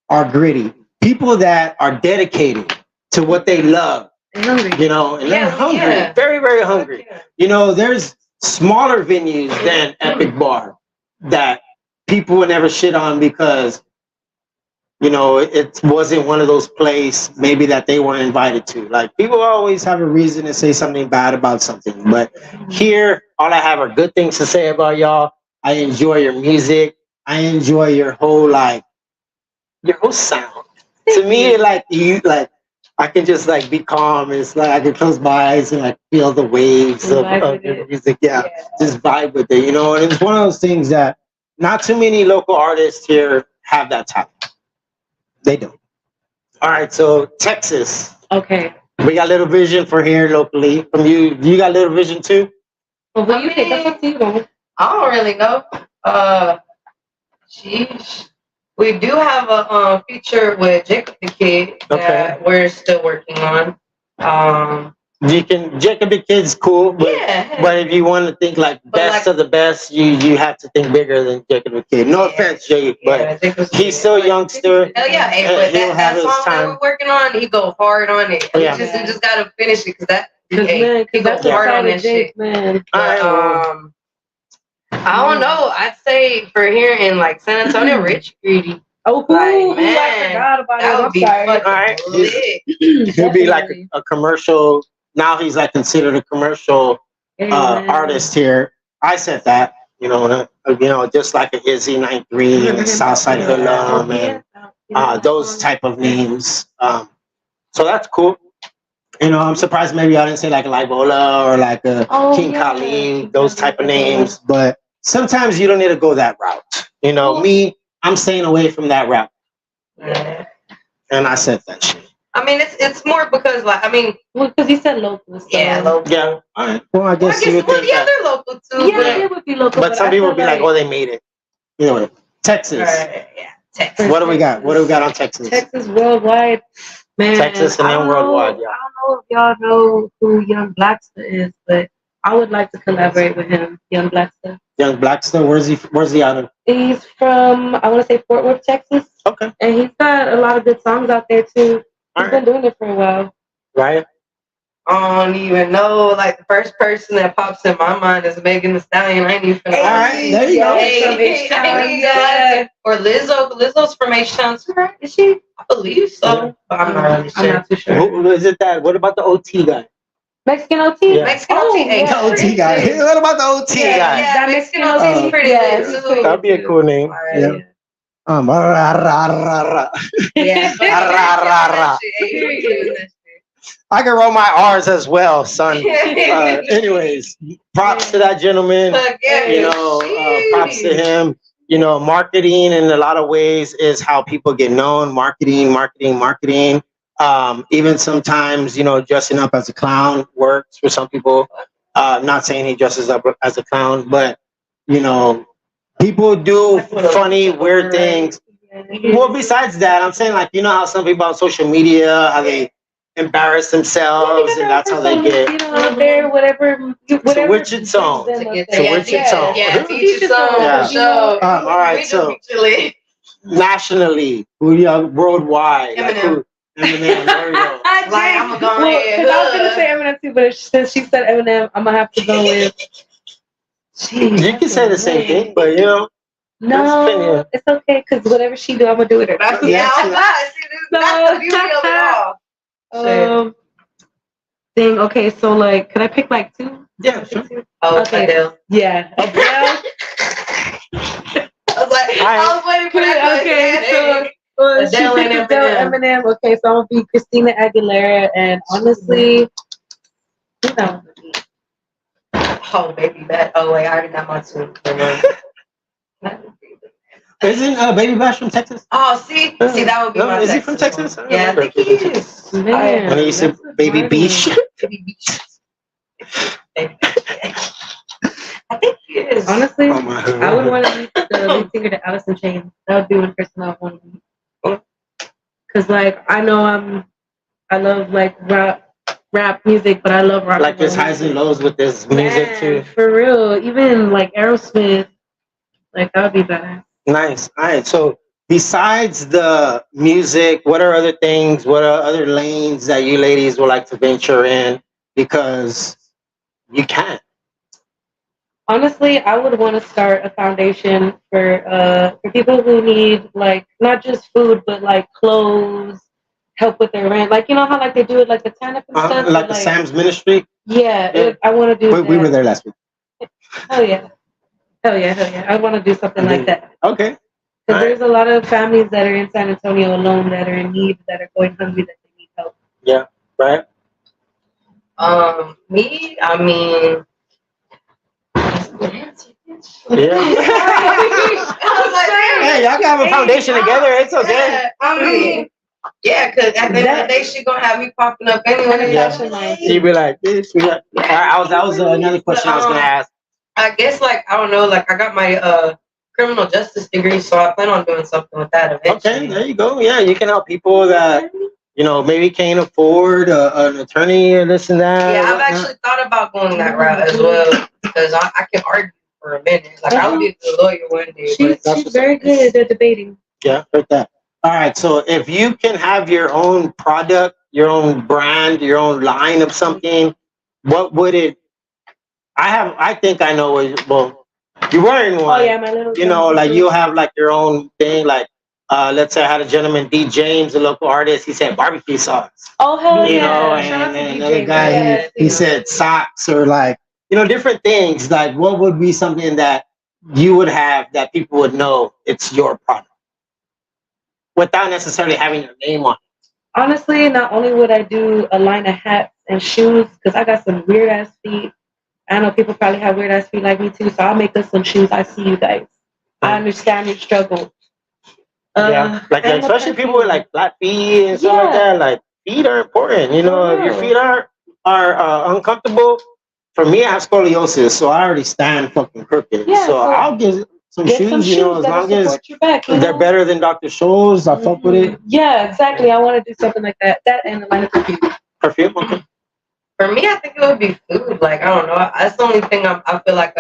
are gritty, people that are dedicated to what they love, And hungry. and they're hungry, very, very hungry. There's smaller venues than Epic Bar that people would never shit on because, it wasn't one of those places maybe that they weren't invited to. Like, people always have a reason to say something bad about something. But here, all I have are good things to say about y'all. I enjoy your music. I enjoy your whole sound. To me, I can just like be calm. It's like I can close my eyes and like feel the waves And vibe of with the it. music. Yeah, just vibe with it, you know. And it's one of those things that not too many local artists here have that talent. They don't. All right, so Texas, Okay. we got Little Vision for here locally. From you, you got Little Vision too. Well, what I do you think? That's up to you, Mama. I don't really know. Sheesh. We do have a feature with Jacob the Kid that we're still working on. Jacob the Kid's cool, but Yeah. but if you want to think like best of the best, you have to think bigger than Jacob the Kid. No offense, Jake, but he's still a youngster. Hell yeah, hey, but He'll have that his song that time. we're working on, he go hard on it. Yeah. We just gotta finish it because that Cause man, he cause go that's the hard side on of that Jake, shit. man. All right, But, I don't know. I'd say for here in like San Antonio, Rich Greedy. Oh, Like, I man, forgot about that it. would I'm be sorry. fucking All right. lit. He'll be like Definitely. a commercial. Now he's like considered a commercial Hey, man. artist here. I said that, just like a Izzy 93 and Southside Hoodlum and those type of names. So that's cool. I'm surprised maybe I didn't say like Libola or like King Khalid, those type of names. But sometimes you don't need to go that route. Me, I'm staying away from that route. Yeah. And I said that shit. I mean, it's more because because he said local. So. Yeah, local. Yeah. All right. Well, I guess you would think that. They're local too. Yeah, it would be local. But some people would be like, "Oh, they made it." Texas. Right, yeah, Texas. What do we got? What do we got on Texas? Texas worldwide, man. Texas and then worldwide. Yeah. I don't know if y'all know who Young Blackster is, but I would like to collaborate with him, Young Blackster. Young Blackster. Where's he out of? He's from, I want to say, Fort Worth, Texas. Okay. And he's got a lot of good songs out there too. He's been doing it for a while. Right. I don't even know. Like the first person that pops in my mind is Megan Thee Stallion. I ain't even. All right, there you go. Or Lizzo. Lizzo's from H-Town too, right? Is she? I believe so. But I'm not really sure. I'm not too sure. Who is it that? What about the OT guy? Mexican OT? Yeah. Mexican OT. Hey, The OT guy. What about the OT guy? Yeah, Mexican OT is pretty lit too. That'd be a cool name. Yeah. Yeah. I can roll my R's as well, son. Anyways, props to that gentleman. Props to him. Marketing in a lot of ways is how people get known. Marketing. Even sometimes, dressing up as a clown works for some people. Not saying he dresses up as a clown, but people do funny, weird things. Well, besides that, I'm saying how some people on social media, how they embarrass themselves, and that's how they get. There, whatever. To which its own. Yeah, teach your song. Yeah. Show. All right, so nationally, worldwide, Eminem. Eminem, there we go. I'm gonna go ahead. Because I was gonna say Eminem too, but since she said Eminem, I'm gonna have to go with. You can say the same thing, but no, it's okay because whatever she do, I'm gonna do it. Yeah, I'm not. That's the beauty of it all. Thing. Okay, so could I pick two? Yeah, sure. Oh, okay. Adele. Yeah, Adele. I was waiting for that. Okay, so Adele and Eminem. Okay, so I'm gonna be Christina Aguilera, and honestly, Oh, Baby Bash. Oh wait, I already got my two. Isn't Baby Bash from Texas? Oh, see, that would be my. Is he from Texas? Yeah, I think he is. Man, when you said Baby Beach. Baby Beach. I think he is. Honestly, I would want to meet the lead singer to Alice in Chains. That would be one person I would want to meet. Cause I know I love rap music, but I love rock. Like his highs and lows with this music too. For real, even Aerosmith, that would be better. Nice. All right. So besides the music, what are other things? What are other lanes that you ladies would like to venture in? Because you can. Honestly, I would want to start a foundation for people who need not just food, but clothes, help with their rent. How they do it the TANF and stuff. Like the Sam's Ministry. Yeah. I want to do. We were there last week. Hell yeah. I want to do something like that. Okay. Because there's a lot of families that are in San Antonio alone that are in need, that are going hungry, that they need help. Yeah. Right. Me, I mean, that's a good answer. Yeah. I was like, Hey, y'all can have a foundation together. It's okay. yeah, I mean, yeah, because at the end of the day, she gonna have me popping up anyway. Yeah. She'd be like this. That was another question I was gonna ask. I guess like I don't know, like I got my criminal justice degree, so I plan on doing something with that eventually. Okay, there you go. Yeah, you can help people that maybe can't afford an attorney or this and that. Yeah, I've actually thought about going that route as well because I can argue for a minute. Like I would be a good lawyer one day. She's very good at debating. Yeah, heard that. All right, so if you can have your own product, your own brand, your own line of something, what would it? I think I know what. Well, you're wearing one. Oh yeah, my little. Like you'll have like your own thing. Like, let's say I had a gentleman, D. James, a local artist. He said barbecue sauce. Oh hell You yeah! know, Shout out and to then DJ, another guy, yeah. he said socks or like different things. Like, what would be something that you would have that people would know it's your product without necessarily having your name on it? Honestly, not only would I do a line of hats and shoes, because I got some weird ass feet. I know people probably have weird ass feet like me too, so I'll make us some shoes. I see you guys. I understand your struggle. Like especially people with like flat feet and stuff like that. Like feet are important. If your feet are uncomfortable. For me, I have scoliosis, so I already stand fucking crooked. Yeah, so I'll get some shoes. As long as they're better than Dr. Scholl's, I fuck with it. Yeah, exactly. I want to do something like that. That and a line of perfume. Perfume, okay. For me, I think it would be food. Like I don't know. That's the only thing I feel like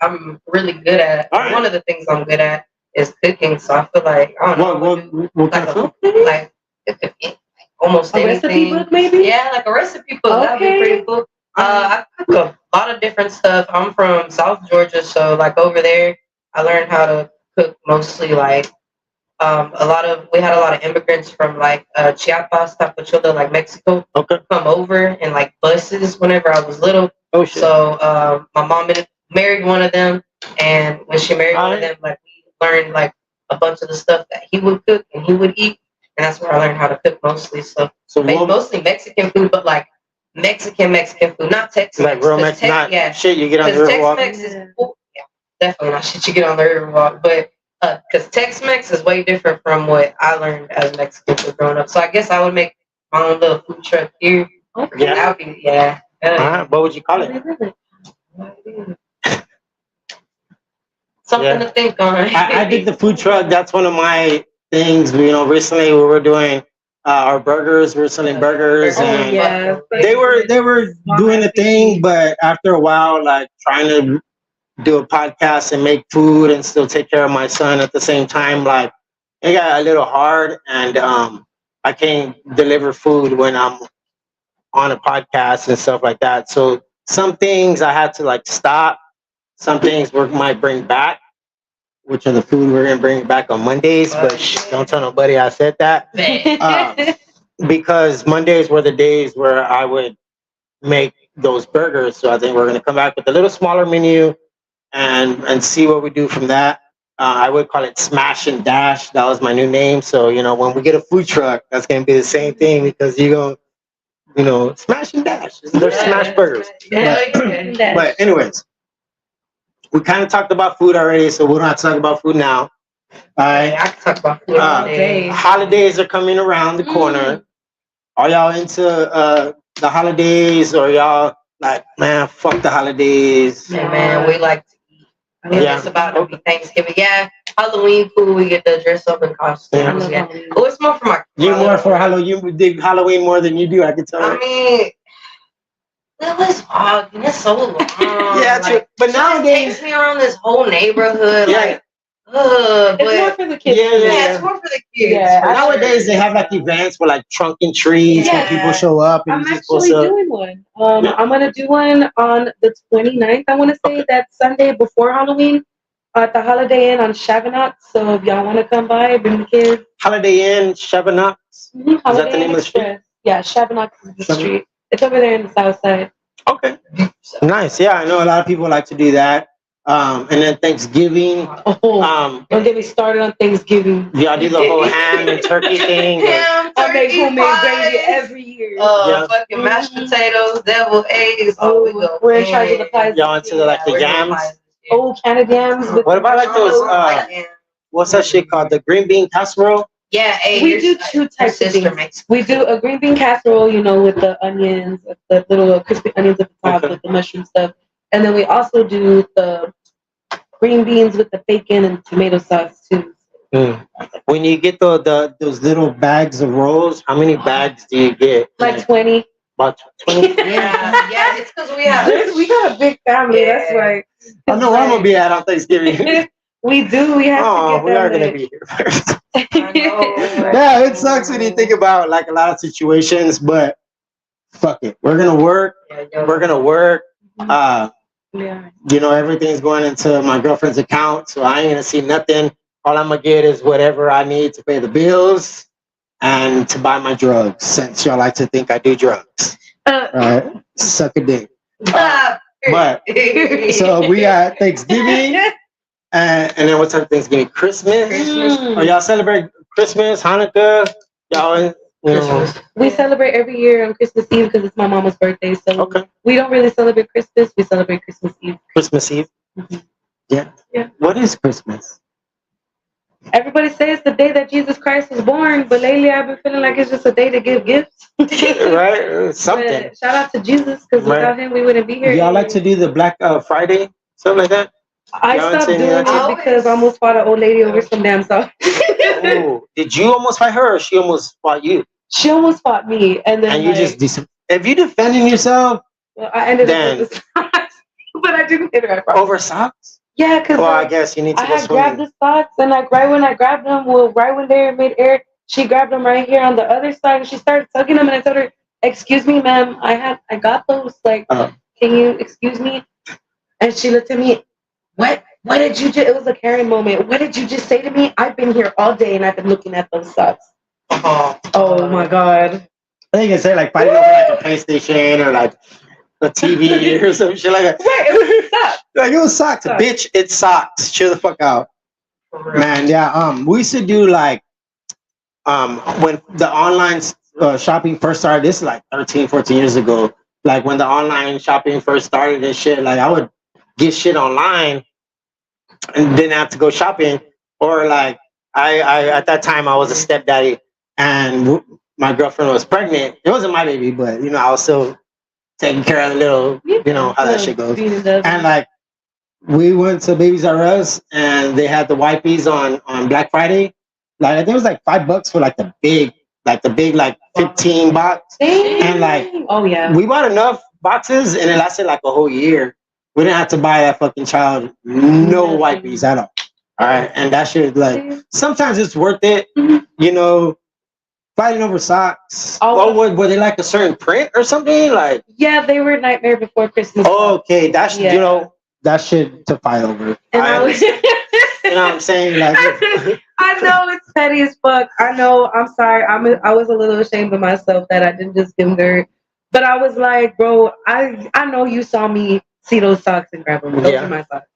I'm really good at. All right. One of the things I'm good at is cooking. So I feel like I don't know. What kind of food? Like it could be almost a anything. recipe book, maybe. Yeah, like a recipe book. That'd be pretty cool. I cook a lot of different stuff. I'm from South Georgia, so like over there, I learned how to cook mostly like we had a lot of immigrants from like Chiapas, Tapachula, like Mexico, come over in like buses whenever I was little. Oh shit. So my mom married one of them, and when she married one of them, like we learned like a bunch of the stuff that he would cook and he would eat, and that's where I learned how to cook mostly. So mostly Mexican food, but like Mexican food, not Tex-Mex. Like real Mexican, shit you get on the riverwalk. Tex-Mex is definitely not shit you get on the riverwalk, but because Tex-Mex is way different from what I learned as Mexican food growing up. So I guess I would make my own little food truck here. Okay. That would be What would you call it? Something to think on. I did the food truck. That's one of my things. Recently we were doing our burgers. We were selling burgers, and they were doing the thing. But after a while, like trying to do a podcast and make food and still take care of my son at the same time, like it got a little hard, and I can't deliver food when I'm on a podcast and stuff like that. So some things I had to like stop. Some things we might bring back, which are the food we're gonna bring back on Mondays. But don't tell nobody I said that, because Mondays were the days where I would make those burgers. So I think we're gonna come back with a little smaller menu and see what we do from that. I would call it Smash and Dash. That was my new name. So when we get a food truck, that's gonna be the same thing, because you're gonna smash and dash. They're smash burgers. But anyways. We kind of talked about food already, so we don't have to talk about food now. All right. I can talk about food all day. Holidays are coming around the corner. Are y'all into the holidays, or y'all like, man, fuck the holidays? Yeah, man, we like to eat. It's about to be Thanksgiving. Yeah, Halloween, cool. We get to dress up in costumes. Yeah. Oh, it's more for my. You more for Halloween? You dig Halloween more than you do? I can tell. I mean. It was hard, and it's so long. Yeah, true. But nowadays, takes me around this whole neighborhood. Yeah. But it's more for the kids. Yeah, it's more for the kids. Yeah, nowadays they have like events with like trunk and trees where people show up. And I'm actually doing one. I'm gonna do one on the 29th. I want to say that Sunday before Halloween at the Holiday Inn on Chavanac. So if y'all want to come by, bring the kids. Holiday Inn, Chavanac. Is that the name of the street? Yeah, Chavanac is the street. It's over there in the south side. Okay. Nice. Yeah, I know a lot of people like to do that. And then Thanksgiving. Oh, don't get me started on Thanksgiving. Y'all do the whole ham and turkey thing. Ham, I make turkey, homemade gravy pies, every year. Yeah. fucking mashed potatoes, deviled eggs. Oh, we go. We're in charge of the pies. Y'all into the, like the we're doing yams? pies. Oh, Canada yams. With What about like those? What's that shit called? The green bean casserole. Yeah, hey, we do two types of things. makes. We do a green bean casserole, you know, with the onions, the little crispy onions at the top with the mushroom stuff. And then we also do the green beans with the bacon and tomato sauce too. Mm. When you get those little bags of rolls, how many bags do you get? Like 20. About 20? Yeah, it's because we have. We got a big family, that's why. I know where I'm gonna be at on Thanksgiving. We do. We have to get we are gonna much. be here first. I know. Yeah, it sucks when you think about like a lot of situations, but fuck it. We're gonna work. We're gonna work. Yeah. You know, everything's going into my girlfriend's account, so I ain't gonna see nothing. All I'm gonna get is whatever I need to pay the bills and to buy my drugs, since y'all like to think I do drugs. Right? Suck a dick. But so we got Thanksgiving, and then what's up? Thanksgiving, Christmas. Mm. Or y'all celebrate Christmas, Hanukkah? Y'all, you know. We celebrate every year on Christmas Eve because it's my mama's birthday. So Okay. we don't really celebrate Christmas. We celebrate Christmas Eve. Christmas Eve. Mhm. Yeah. Yeah. What is Christmas? Everybody says the day that Jesus Christ was born, but lately I've been feeling like it's just a day to give gifts. Right? Something. But shout out to Jesus because Right. without him we wouldn't be here. Y'all like to do the Black Friday, something like that? I y'all stopped ain't doing saying it that? because I almost fought an old lady over some damn sauce. Oh, did you almost fight her, or she almost fought you? She almost fought me, and then And you like, just if you defending yourself well, I ended then- up with the socks, but I didn't hit her. I promise. over socks? Yeah, because Well, I guess you need to I go had grabbed swimming. the socks, and like right when I grabbed them, right when they were mid-air, she grabbed them right here on the other side, and she started tugging them, and I told her, "Excuse me, ma'am, I got those. Like, can you excuse me?" And she looked at me, "What? What did you just?" It was a Karen moment. "What did you just say to me? I've been here all day, and I've been looking at those socks." Oh my god. I think you can say like fighting over like a PlayStation or like a TV or some shit like that. Right, it was socks. Like it was socks, Socks. bitch. It's socks. Chill the fuck out, man. Yeah. We used to do like when the online shopping first started. This is like 13, 14 years ago. Like when the online shopping first started and shit. Like I would get shit online and didn't have to go shopping. Or like I at that time I was a stepdaddy and my girlfriend was pregnant. It wasn't my baby, but you know I was still taking care of the little, you know how that shit goes. And like we went to Babies R Us and they had the wipes on Black Friday. Like I think it was like $5 for like the big like 15 box. And like oh yeah, we bought enough boxes and it lasted like a whole year. We didn't have to buy that fucking child no wipes at all. All right, and that shit like sometimes it's worth it, you know. Fighting over socks. Oh, were they like a certain print or something? Like yeah, they were Nightmare Before Christmas. oh, okay, that's you know that shit to fight over. And I was, you know what I'm saying? Like I know it's petty as fuck. I know. I'm sorry. I was a little ashamed of myself that I didn't just give her. But I was like, bro, I know you saw me see those socks and grab them. Those are my socks.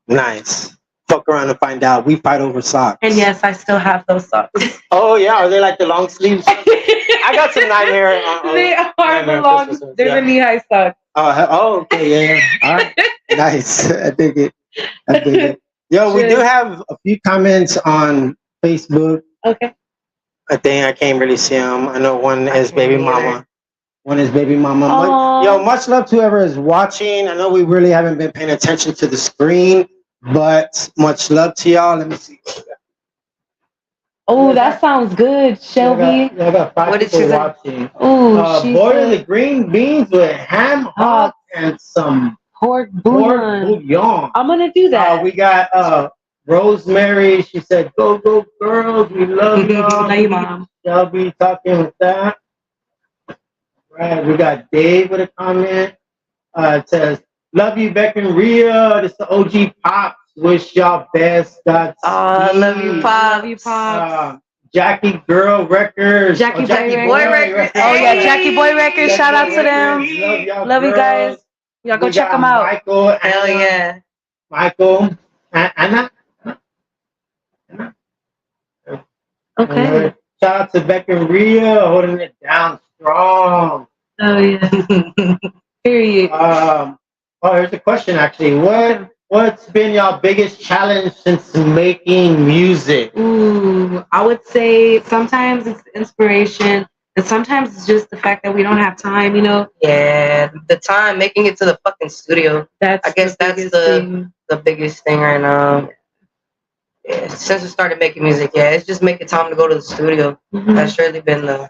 Nice. Fuck around and find out. We fight over socks. And yes, I still have those socks. Oh yeah, are they like the long sleeves? I got some Nightmare. They are Nightmare the long. Christmas ones, They're the knee-high socks. Oh, okay, yeah. All right, nice. I dig it. Yo, we do have a few comments on Facebook. Okay. I think I can't really see them. I know one is baby mama. One is baby mama. Yo, much love to whoever is watching. I know we really haven't been paying attention to the screen, but much love to y'all. Let me see. Oh, that sounds good, Shelby. I got 5 What did people she say? watching. Oh, Boiling the green beans with ham hock and some pork bouillon. I'm gonna do that. We got Rosemary. She said, "Go go girls, we love y'all." Love you, Mom. Shelby talking with that. Right. We got Dave with a comment. It says, "Love you, Beck and Rhea. This is the OG Pops. Wish y'all best. God. Love you, Pop. Love you, Pops. Jackie Girl Records. Jackie Boy Records. Oh yeah, Jackie Boy Records. Shout out to them. Love y'all Love you girls. guys. Y'all go We check got them out. Michael, Hell yeah. Michael, Anna. Okay. Shout out to Beck and Rhea holding it down strong. Oh yeah. Period. Here's a question actually. What's been your biggest challenge since making music? Ooh, I would say sometimes it's inspiration, and sometimes it's just the fact that we don't have time. You know, Yeah, the time making it to the fucking studio. that's I guess the that's biggest the thing. the biggest thing right now. Yeah, since we started making music, yeah, it's just making time to go to the studio. That's surely been the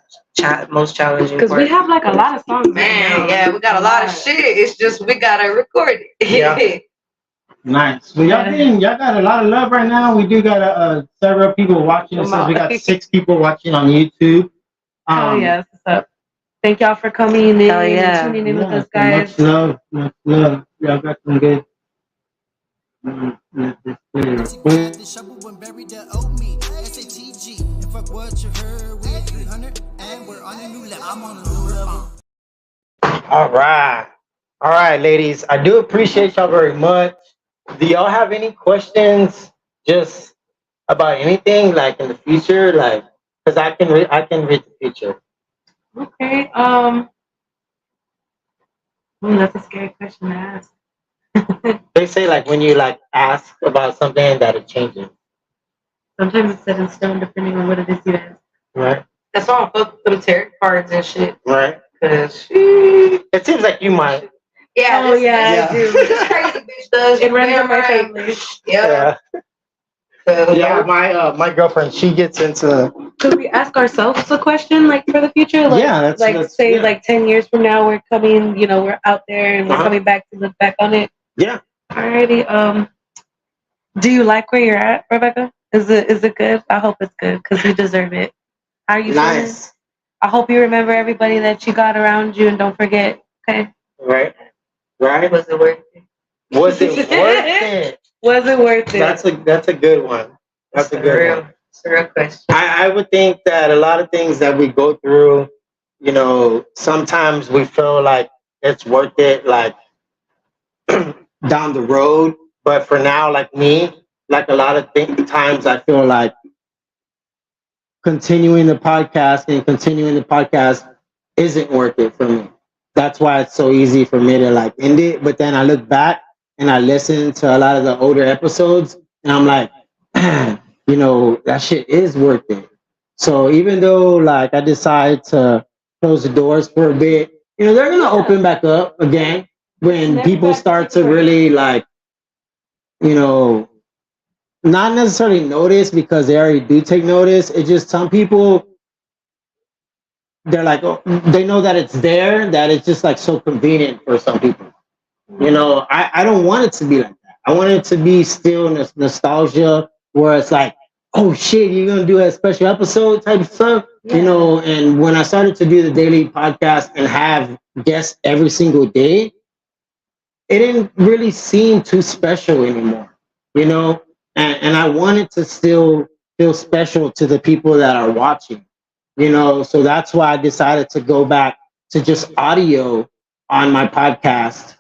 most challenging Because part. we have like a lot of songs. Man, right now. yeah, we got a lot of shit. It's just we gotta record it. Yeah. Nice. Well, y'all got a lot of love right now. We do got several people watching. It says we got 6 people watching on YouTube. Oh yes, what's up? Thank y'all for coming in and tuning in with us, guys. Much love. Much love. Y'all got some good. Got the shovel when buried the old me. SATG. And fuck what you heard. We at 300 and we're on a new level. I'm on a new level. All right, ladies. I do appreciate y'all very much. Do y'all have any questions just about anything, like in the future, like because I can read the future. Okay. That's a scary question to ask. They say like when you like ask about something that it changes, Sometimes it's set in stone depending on what it is you ask. right? That's why I fuck with them tarot cards and shit. Right. Cause It seems like you might. yeah, Oh, yeah, I do. This crazy bitch does. It runs in my right. family. Yeah. Yeah, my girlfriend, she gets into. Could we ask ourselves a question, like for the future? Like, Yeah, that's say, yeah. like 10 years from now, we're coming. You know, we're out there and we're coming back to look back on it. Yeah. Alrighty. Do you like where you're at, Rebecca? Is it good? I hope it's good because you deserve it. How are you feeling? Nice. I hope you remember everybody that you got around you and don't forget. Okay. Right. Was it worth it? Was it worth it? Was it worth it? That's a good one. That's a good one. It's a real question. I would think that a lot of things that we go through, you know, sometimes we feel like it's worth it, like down the road. But for now, like me, like a lot of times I feel like continuing the podcast isn't worth it for me. That's why it's so easy for me to like end it. But then I look back and I listen to a lot of the older episodes and I'm like, you know, that shit is worth it. So even though like I decide to close the doors for a bit, you know, they're gonna open back up again when people start to really like, you know, not necessarily notice because they already do take notice. It's just some people, they're like, oh, they know that it's there, that it's just like so convenient for some people. You know, I don't want it to be like that. I want it to be still nostalgia where it's like, oh shit, you're going to do a special episode type of stuff, you know. And when I started to do the daily podcast and have guests every single day, it didn't really seem too special anymore, you know. And I wanted to still feel special to the people that are watching, you know. So that's why I decided to go back to just audio on my podcast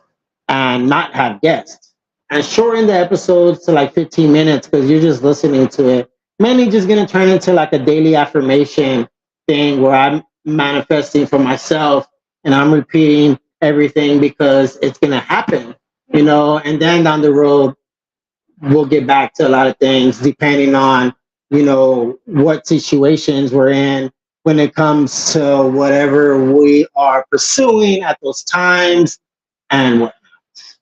and not have guests and shorten the episodes to like 15 minutes because you're just listening to it. Mainly just going to turn into like a daily affirmation thing where I'm manifesting for myself and I'm repeating everything because it's going to happen, you know. And then down the road, we'll get back to a lot of things depending on, you know, what situations we're in when it comes to whatever we are pursuing at those times and whatnot.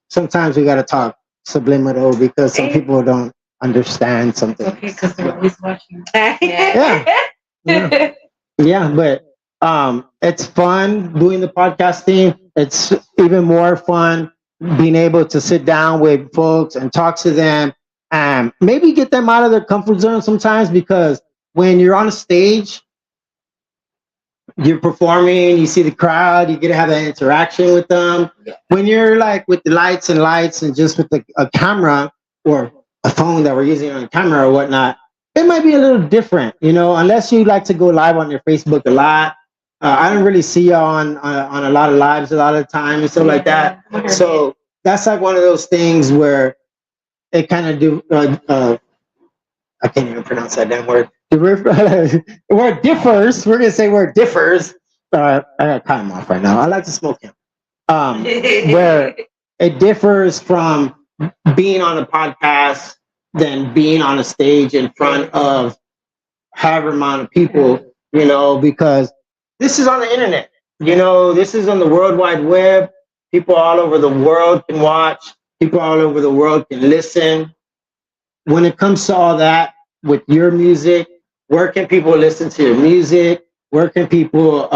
Sometimes we got to talk subliminal because some people don't understand something. Okay, because they're always watching. Yeah, but it's fun doing the podcasting. It's even more fun being able to sit down with folks and talk to them and maybe get them out of their comfort zone sometimes because when you're on a stage, you're performing, you see the crowd, you get to have that interaction with them. When you're like with the lights and just with a camera or a phone that we're using on camera or whatnot, it might be a little different, you know, unless you like to go live on your Facebook a lot. I don't really see you on a lot of lives a lot of the time and stuff like that. So that's like one of those things where it kind of do. I can't even pronounce that damn word. The word differs. We're gonna say word differs. I got cut him off right now. I like to smoke him. Where it differs from being on a podcast than being on a stage in front of however amount of people, because this is on the internet. This is on the World Wide Web. People all over the world can watch. People all over the world can listen. When it comes to all that with your music, where can people listen to your music? Where can people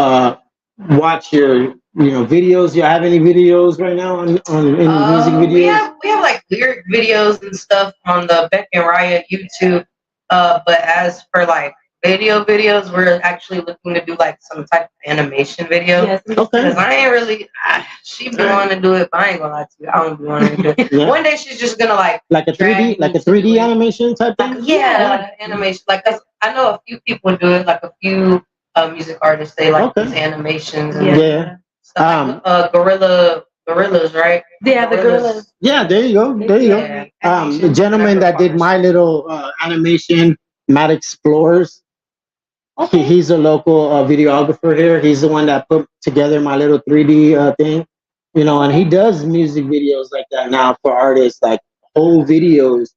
watch your videos? Do you have any videos right now on any music videos? We have like lyric videos and stuff on the Beck and Raya YouTube. But as for like videos, we're actually looking to do like some type of animation video. Yes. Okay. Because I ain't really, she be wanting to do it, but I ain't gonna lie to you. I don't be wanting to do it. Yeah. One day she's just gonna like a 3D, like a 3D animation type thing. yeah, animation. Like I know a few people do it. Like a few music artists, they like these animations and Yeah. stuff. Like, gorillas, right? Yeah, the gorillas. Yeah, there you go. There you go. The gentleman that did my little animation, Matt Explores. Okay. He's a local videographer here. He's the one that put together my little 3D thing, and he does music videos like that now for artists, like whole videos.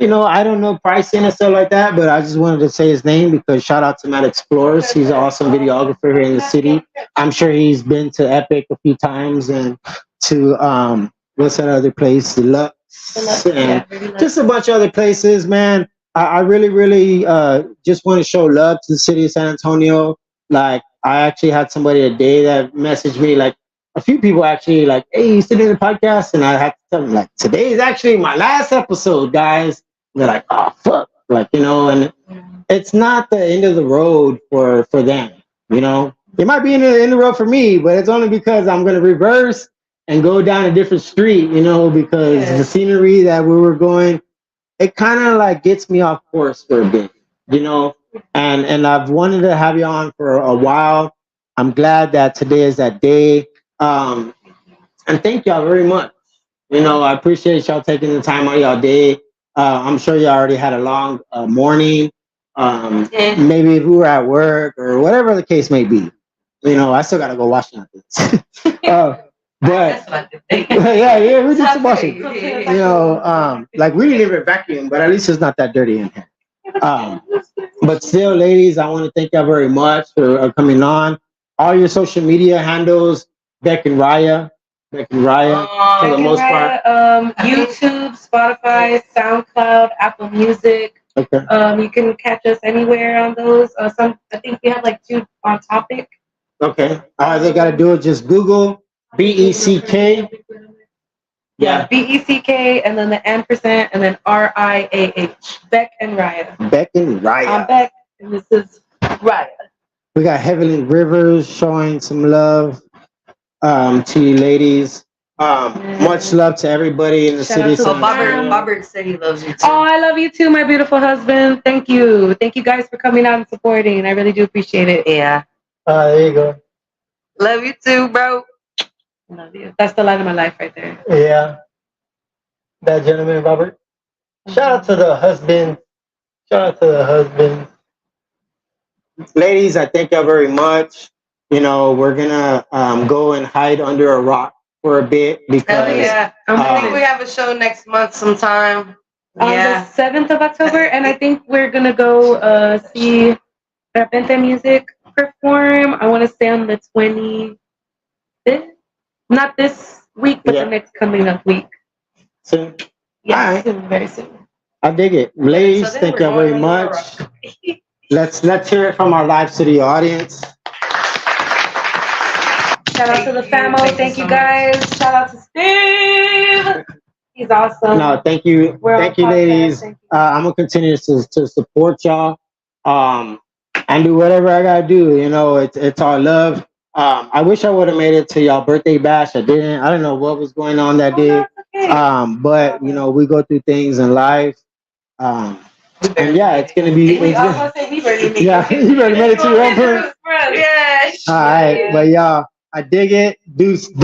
I don't know pricing and stuff like that, but I just wanted to say his name because shout out to Matt Explores. He's an awesome videographer here in the city. I'm sure he's been to Epic a few times and to what's that other place, the Lux, and just a bunch of other places, man. I really, really just want to show love to the city of San Antonio. Like, I actually had somebody today that messaged me, like, a few people actually, like, hey, you still in the podcast? And I had to tell them, like, today is actually my last episode, guys. And they're like, oh, fuck. Like, and it's not the end of the road for them, It might be in the road for me, but it's only because I'm going to reverse and go down a different street, because the scenery that we were going, it kind of like gets me off course for a bit, and I've wanted to have you on for a while. I'm glad that today is that day. And thank y'all very much. I appreciate y'all taking the time out of y'all day. I'm sure y'all already had a long morning. Maybe if we were at work or whatever the case may be. I still got to go wash nothing. But yeah, we did some washing. Like we didn't even vacuum, but at least it's not that dirty in here. But still, ladies, I want to thank y'all very much for coming on. All your social media handles, Beck and Raya, for the most part. YouTube, Spotify, SoundCloud, Apple Music. Okay. You can catch us anywhere on those. I think we have like 2 on topic. Okay. All they got to do is just Google BECK. Yeah, BECK and then the ampersand and then RIAH. Beck and Raya. Beck and Raya. I'm Beck and this is Raya. We got Heavenly Rivers showing some love to you ladies. Much love to everybody in the city. Bobbert said he loves you too. Oh, I love you too, my beautiful husband. Thank you. Thank you guys for coming out and supporting. I really do appreciate it. Yeah. There you go. Love you too, bro. Love you. That's the light of my life right there. Yeah. That gentleman, Robert. Shout out to the husband. Ladies, I thank y'all very much. We're gonna go and hide under a rock for a bit because I think we have a show next month sometime. On the 7th of October, and I think we're gonna go see Repente Music perform. I want to say on the 25th. Not this week, but the next coming up week. Soon. Yeah, right. soon, very soon. I dig it. Ladies, thank y'all very much. Let's hear it from our live studio audience. Shout out to the family. Thank you guys. Shout out to Steve. He's awesome. No, thank you. Thank you, ladies. I'm gonna continue to support y'all. And do whatever I gotta do. It's all love. I wish I would have made it to y'all birthday bash. I didn't. I don't know what was going on that day. Okay. But we go through things in life. And yeah, it's gonna be. I was gonna say we already made it. Yeah, you already made it to your own place. Yeah. All right, but y'all, I dig it. Deuce.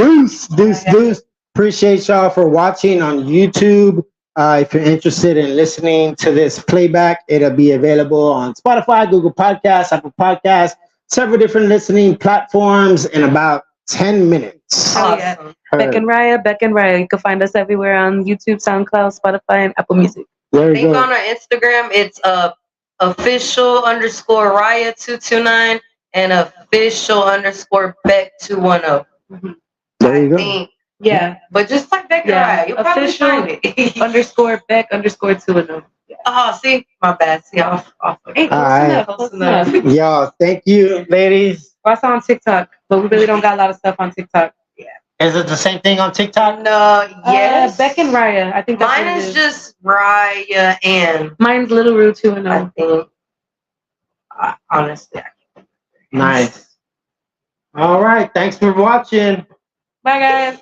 Appreciate y'all for watching on YouTube. If you're interested in listening to this playback, it'll be available on Spotify, Google Podcasts, Apple Podcasts, several different listening platforms in about 10 minutes. Oh, yeah. Awesome. Beck and Raya. You can find us everywhere on YouTube, SoundCloud, Spotify, and Apple Music. There I you think go. on our Instagram it's official_Raya229 and official_Beck210. There you I go. think. Yeah. But just like Beck and Raya, you'll probably Official find it. _Beck_210. Oh, see? My bad. See, off. Hey, close Alright. enough. Close enough. Yo, thank you, ladies. We're also on TikTok, but we really don't got a lot of stuff on TikTok. Is it the same thing on TikTok? No, yes. Beck and Raya. I think that's Mine what it is just Raya and Mine's Little Rue 2 I think, honestly, Nice. All right. Thanks for watching. Bye, guys.